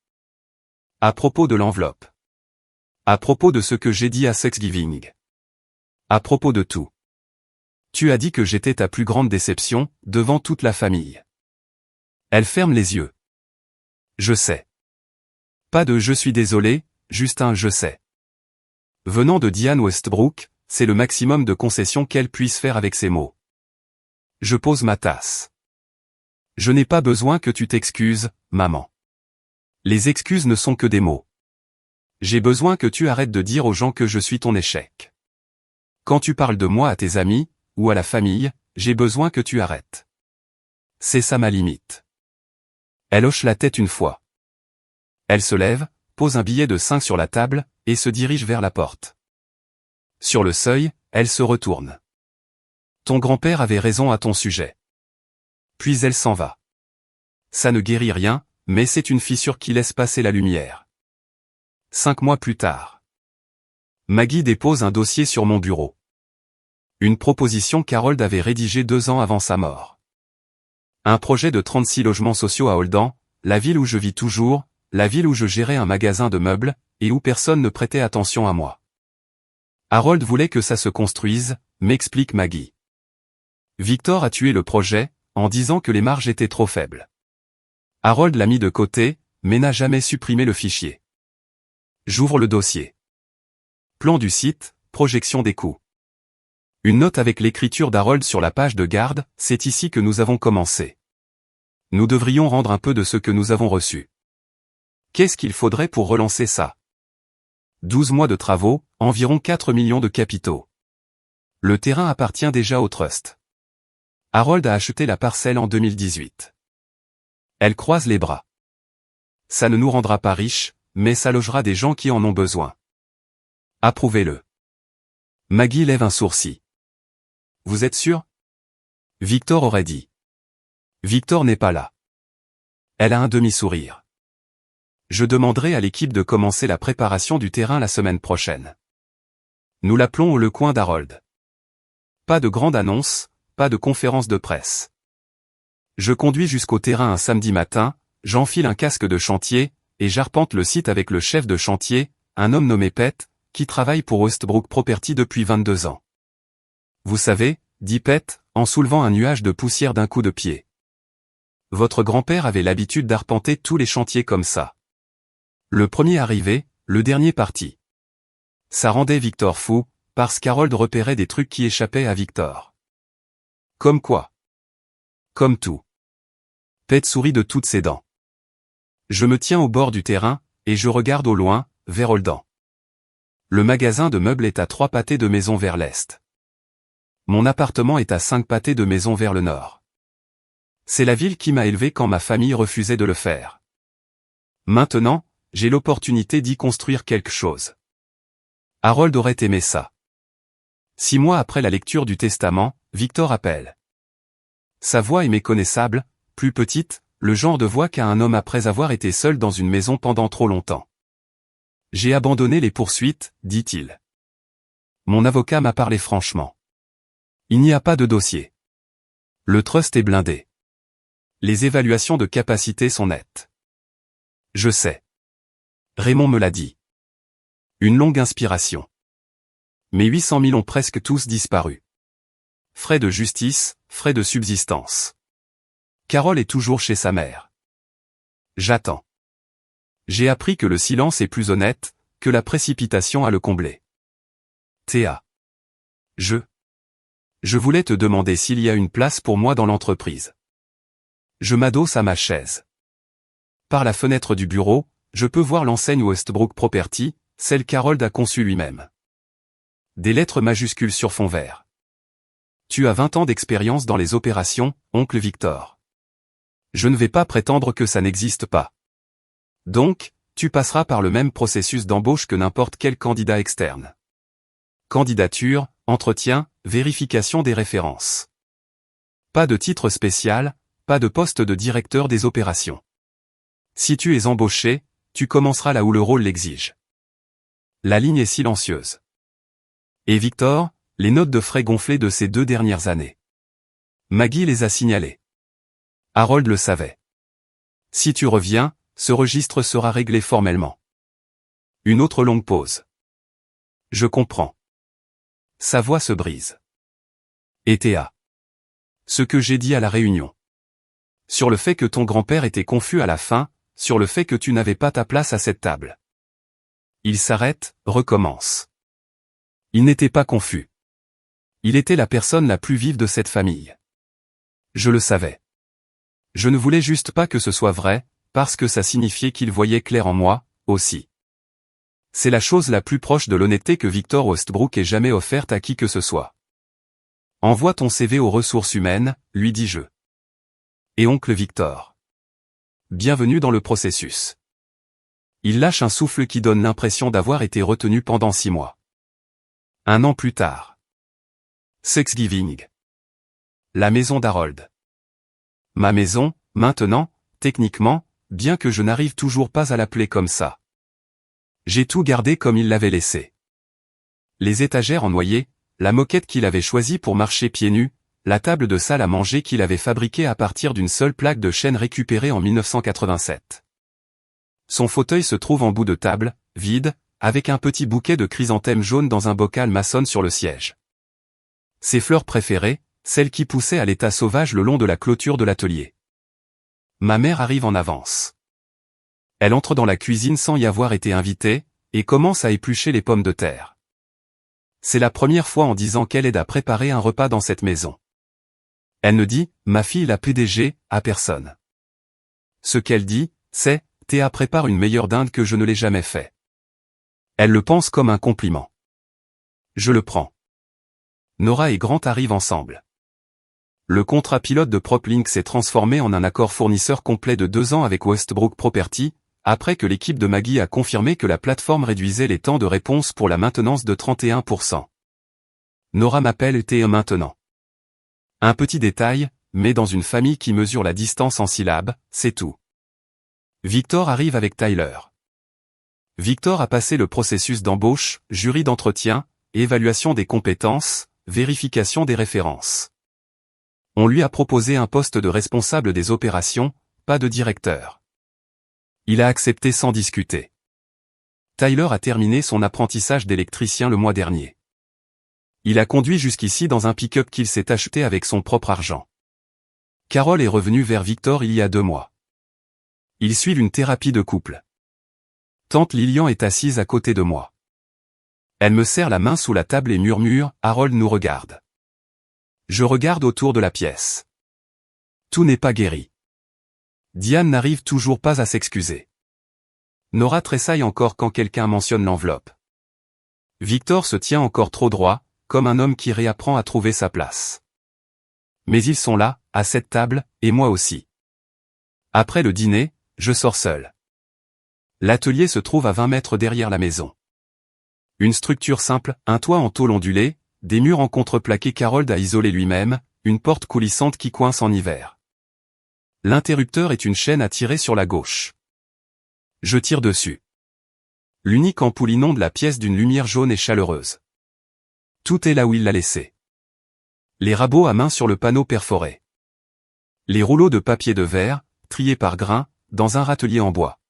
À propos de l'enveloppe. À propos de ce que j'ai dit à Thanksgiving. À propos de tout. Tu as dit que j'étais ta plus grande déception, devant toute la famille. Elle ferme les yeux. Je sais. Pas de « je suis désolé », juste un « je sais ». Venant de Diane Westbrook, c'est le maximum de concession qu'elle puisse faire avec ces mots. Je pose ma tasse. Je n'ai pas besoin que tu t'excuses, maman. Les excuses ne sont que des mots. J'ai besoin que tu arrêtes de dire aux gens que je suis ton échec. Quand tu parles de moi à tes amis, ou à la famille, j'ai besoin que tu arrêtes. C'est ça ma limite. Elle hoche la tête une fois. Elle se lève, pose un billet de 5 sur la table, et se dirige vers la porte. Sur le seuil, elle se retourne. Ton grand-père avait raison à ton sujet. Puis elle s'en va. Ça ne guérit rien, mais c'est une fissure qui laisse passer la lumière. 5 mois plus tard. Maggie dépose un dossier sur mon bureau. Une proposition qu'Harold avait rédigée 2 ans avant sa mort. Un projet de 36 logements sociaux à Holden, la ville où je vis toujours, la ville où je gérais un magasin de meubles, et où personne ne prêtait attention à moi. Harold voulait que ça se construise, m'explique Maggie. Victor a tué le projet, en disant que les marges étaient trop faibles. Harold l'a mis de côté, mais n'a jamais supprimé le fichier. J'ouvre le dossier. Plan du site, projection des coûts. Une note avec l'écriture d'Harold sur la page de garde, c'est ici que nous avons commencé. Nous devrions rendre un peu de ce que nous avons reçu. Qu'est-ce qu'il faudrait pour relancer ça? 12 mois de travaux, environ 4 millions de capitaux. Le terrain appartient déjà au trust. Harold a acheté la parcelle en 2018. Elle croise les bras. Ça ne nous rendra pas riches, mais ça logera des gens qui en ont besoin. Approuvez-le. Maggie lève un sourcil. Vous êtes sûr? Victor aurait dit. Victor n'est pas là. Elle a un demi-sourire. Je demanderai à l'équipe de commencer la préparation du terrain la semaine prochaine. Nous l'appelons le coin d'Harold. Pas de grande annonce, pas de conférence de presse. Je conduis jusqu'au terrain un samedi matin, j'enfile un casque de chantier, et j'arpente le site avec le chef de chantier, un homme nommé Pete, qui travaille pour Westbrook Property depuis 22 ans. Vous savez, dit Pete, en soulevant un nuage de poussière d'un coup de pied. Votre grand-père avait l'habitude d'arpenter tous les chantiers comme ça. Le premier arrivé, le dernier parti. Ça rendait Victor fou, parce qu'Harold repérait des trucs qui échappaient à Victor. Comme quoi? Comme tout. Pete sourit de toutes ses dents. Je me tiens au bord du terrain, et je regarde au loin, vers Holden. Le magasin de meubles est à 3 pâtés de maison vers l'est. Mon appartement est à 5 pâtés de maison vers le nord. C'est la ville qui m'a élevé quand ma famille refusait de le faire. Maintenant, j'ai l'opportunité d'y construire quelque chose. Harold aurait aimé ça. 6 mois après la lecture du testament, Victor appelle. Sa voix est méconnaissable, plus petite, le genre de voix qu'a un homme après avoir été seul dans une maison pendant trop longtemps. J'ai abandonné les poursuites, dit-il. Mon avocat m'a parlé franchement. Il n'y a pas de dossier. Le trust est blindé. Les évaluations de capacité sont nettes. Je sais. Raymond me l'a dit. Une longue inspiration. Mes 800 000 ont presque tous disparu. Frais de justice, frais de subsistance. Carole est toujours chez sa mère. J'attends. J'ai appris que le silence est plus honnête, que la précipitation à le combler. Théa. Je voulais te demander s'il y a une place pour moi dans l'entreprise. Je m'adosse à ma chaise. Par la fenêtre du bureau, je peux voir l'enseigne Westbrook Property, celle qu'Harold a conçue lui-même. Des lettres majuscules sur fond vert. Tu as 20 ans d'expérience dans les opérations, oncle Victor. Je ne vais pas prétendre que ça n'existe pas. Donc, tu passeras par le même processus d'embauche que n'importe quel candidat externe. Candidature, entretien, vérification des références. Pas de titre spécial, pas de poste de directeur des opérations. Si tu es embauché, tu commenceras là où le rôle l'exige. La ligne est silencieuse. Et Victor, les notes de frais gonflées de ces 2 dernières années. Maggie les a signalées. Harold le savait. Si tu reviens, ce registre sera réglé formellement. Une autre longue pause. Je comprends. Sa voix se brise. Et Théa. Ce que j'ai dit à la réunion. Sur le fait que ton grand-père était confus à la fin, sur le fait que tu n'avais pas ta place à cette table. Il s'arrête, recommence. Il n'était pas confus. Il était la personne la plus vive de cette famille. Je le savais. Je ne voulais juste pas que ce soit vrai, parce que ça signifiait qu'il voyait clair en moi, aussi. C'est la chose la plus proche de l'honnêteté que Victor Westbrook ait jamais offerte à qui que ce soit. Envoie ton CV aux ressources humaines, lui dis-je. Et oncle Victor. Bienvenue dans le processus. Il lâche un souffle qui donne l'impression d'avoir été retenu pendant 6 mois. 1 an plus tard. Thanksgiving. La maison d'Harold. Ma maison, maintenant, techniquement, bien que je n'arrive toujours pas à l'appeler comme ça. J'ai tout gardé comme il l'avait laissé. Les étagères en noyer, la moquette qu'il avait choisie pour marcher pieds nus, la table de salle à manger qu'il avait fabriquée à partir d'une seule plaque de chêne récupérée en 1987. Son fauteuil se trouve en bout de table, vide, avec un petit bouquet de chrysanthèmes jaunes dans un bocal maçonne sur le siège. Ses fleurs préférées, celles qui poussaient à l'état sauvage le long de la clôture de l'atelier. Ma mère arrive en avance. Elle entre dans la cuisine sans y avoir été invitée, et commence à éplucher les pommes de terre. C'est la première fois en 10 ans qu'elle aide à préparer un repas dans cette maison. Elle ne dit, ma fille la PDG, à personne. Ce qu'elle dit, c'est, Théa prépare une meilleure dinde que je ne l'ai jamais fait. Elle le pense comme un compliment. Je le prends. Nora et Grant arrivent ensemble. Le contrat pilote de PropLink s'est transformé en un accord fournisseur complet de 2 ans avec Westbrook Property, après que l'équipe de Maggie a confirmé que la plateforme réduisait les temps de réponse pour la maintenance de 31%. Nora m'appelle Théa maintenant. Un petit détail, mais dans une famille qui mesure la distance en syllabes, c'est tout. Victor arrive avec Tyler. Victor a passé le processus d'embauche, jury d'entretien, évaluation des compétences, vérification des références. On lui a proposé un poste de responsable des opérations, pas de directeur. Il a accepté sans discuter. Tyler a terminé son apprentissage d'électricien le mois dernier. Il a conduit jusqu'ici dans un pick-up qu'il s'est acheté avec son propre argent. Carol est revenue vers Victor il y a 2 mois. Ils suivent une thérapie de couple. Tante Lilian est assise à côté de moi. Elle me serre la main sous la table et murmure, Harold nous regarde. Je regarde autour de la pièce. Tout n'est pas guéri. Diane n'arrive toujours pas à s'excuser. Nora tressaille encore quand quelqu'un mentionne l'enveloppe. Victor se tient encore trop droit, comme un homme qui réapprend à trouver sa place. Mais ils sont là, à cette table, et moi aussi. Après le dîner, je sors seul. L'atelier se trouve à 20 mètres derrière la maison. Une structure simple, un toit en tôle ondulée, des murs en contreplaqué qu'Harold a isolé lui-même, une porte coulissante qui coince en hiver. L'interrupteur est une chaîne à tirer sur la gauche. Je tire dessus. L'unique ampoule inonde la pièce d'une lumière jaune et chaleureuse. Tout est là où il l'a laissé. Les rabots à main sur le panneau perforé. Les rouleaux de papier de verre, triés par grains, dans un râtelier en bois.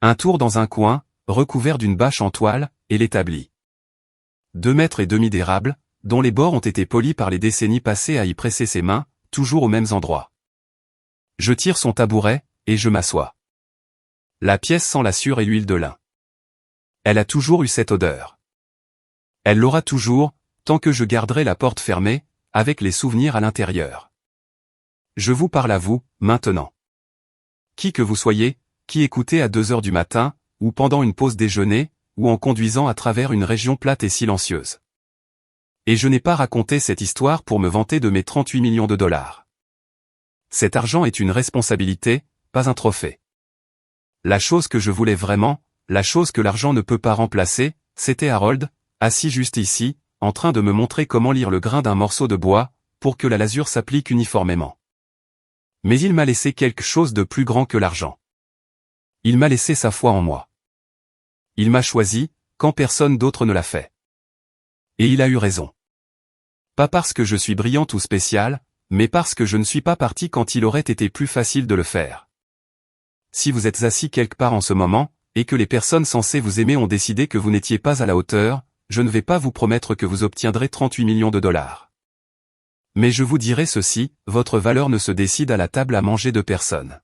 Un tour dans un coin, recouvert d'une bâche en toile, et l'établi. 2,5 mètres d'érable, dont les bords ont été polis par les décennies passées à y presser ses mains, toujours aux mêmes endroits. Je tire son tabouret, et je m'assois. La pièce sent la sueur et l'huile de lin. Elle a toujours eu cette odeur. Elle l'aura toujours, tant que je garderai la porte fermée, avec les souvenirs à l'intérieur. Je vous parle à vous, maintenant. Qui que vous soyez, qui écoutez à 2 heures du matin, ou pendant une pause déjeuner, ou en conduisant à travers une région plate et silencieuse. Et je n'ai pas raconté cette histoire pour me vanter de mes 38 millions de dollars. Cet argent est une responsabilité, pas un trophée. La chose que je voulais vraiment, la chose que l'argent ne peut pas remplacer, c'était Harold, assis juste ici, en train de me montrer comment lire le grain d'un morceau de bois, pour que la lasure s'applique uniformément. Mais il m'a laissé quelque chose de plus grand que l'argent. Il m'a laissé sa foi en moi. Il m'a choisi, quand personne d'autre ne l'a fait. Et il a eu raison. Pas parce que je suis brillante ou spéciale, mais parce que je ne suis pas parti quand il aurait été plus facile de le faire. Si vous êtes assis quelque part en ce moment, et que les personnes censées vous aimer ont décidé que vous n'étiez pas à la hauteur, je ne vais pas vous promettre que vous obtiendrez 38 millions de dollars. Mais je vous dirai ceci, votre valeur ne se décide à la table à manger de personne.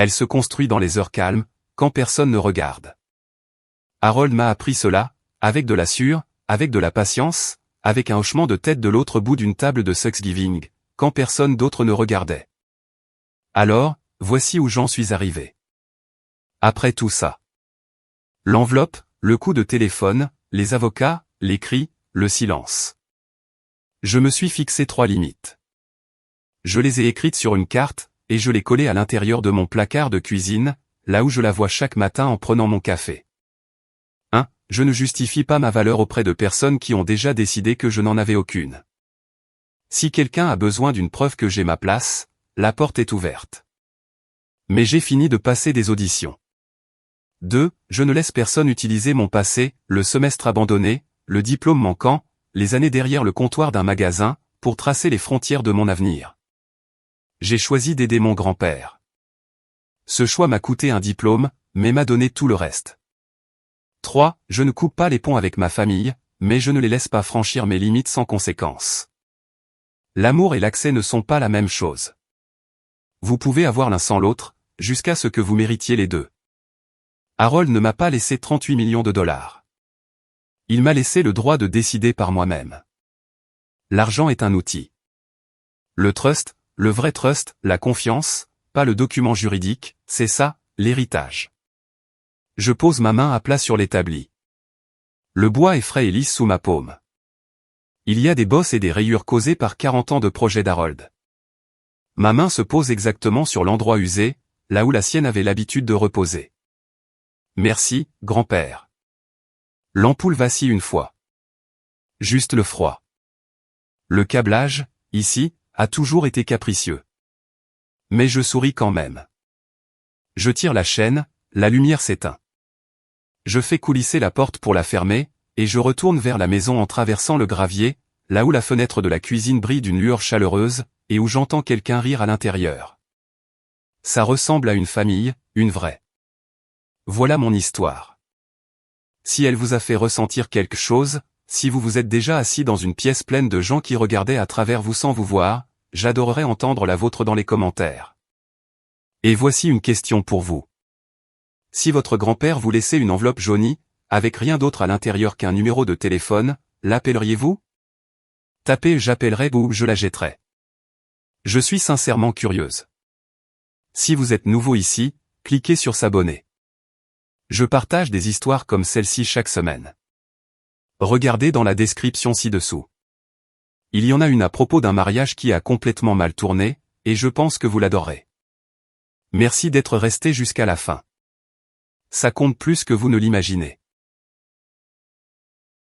Elle se construit dans les heures calmes, quand personne ne regarde. Harold m'a appris cela, avec de la sueur, avec de la patience, avec un hochement de tête de l'autre bout d'une table de Thanksgiving, quand personne d'autre ne regardait. Alors, voici où j'en suis arrivé. Après tout ça. L'enveloppe, le coup de téléphone, les avocats, les cris, le silence. Je me suis fixé 3 limites. Je les ai écrites sur une carte, et je les collais à l'intérieur de mon placard de cuisine, là où je la vois chaque matin en prenant mon café. 1. Je ne justifie pas ma valeur auprès de personnes qui ont déjà décidé que je n'en avais aucune. Si quelqu'un a besoin d'une preuve que j'ai ma place, la porte est ouverte. Mais j'ai fini de passer des auditions. 2. Je ne laisse personne utiliser mon passé, le semestre abandonné, le diplôme manquant, les années derrière le comptoir d'un magasin, pour tracer les frontières de mon avenir. J'ai choisi d'aider mon grand-père. Ce choix m'a coûté un diplôme, mais m'a donné tout le reste. 3. Je ne coupe pas les ponts avec ma famille, mais je ne les laisse pas franchir mes limites sans conséquence. L'amour et l'accès ne sont pas la même chose. Vous pouvez avoir l'un sans l'autre, jusqu'à ce que vous méritiez les deux. Harold ne m'a pas laissé 38 millions de dollars. Il m'a laissé le droit de décider par moi-même. L'argent est un outil. Le trust, le vrai trust, la confiance, pas le document juridique, c'est ça, l'héritage. Je pose ma main à plat sur l'établi. Le bois est frais et lisse sous ma paume. Il y a des bosses et des rayures causées par 40 ans de projet d'Harold. Ma main se pose exactement sur l'endroit usé, là où la sienne avait l'habitude de reposer. Merci, grand-père. L'ampoule vacille une fois. Juste le froid. Le câblage, ici, a toujours été capricieux. Mais je souris quand même. Je tire la chaîne, la lumière s'éteint. Je fais coulisser la porte pour la fermer, et je retourne vers la maison en traversant le gravier, là où la fenêtre de la cuisine brille d'une lueur chaleureuse, et où j'entends quelqu'un rire à l'intérieur. Ça ressemble à une famille, une vraie. Voilà mon histoire. Si elle vous a fait ressentir quelque chose, si vous vous êtes déjà assis dans une pièce pleine de gens qui regardaient à travers vous sans vous voir, j'adorerais entendre la vôtre dans les commentaires. Et voici une question pour vous. Si votre grand-père vous laissait une enveloppe jaunie, avec rien d'autre à l'intérieur qu'un numéro de téléphone, l'appelleriez-vous? Tapez « j'appellerai » ou « je la jetterai ». Je suis sincèrement curieuse. Si vous êtes nouveau ici, cliquez sur s'abonner. Je partage des histoires comme celle-ci chaque semaine. Regardez dans la description ci-dessous. Il y en a une à propos d'un mariage qui a complètement mal tourné, et je pense que vous l'adorerez. Merci d'être resté jusqu'à la fin. Ça compte plus que vous ne l'imaginez.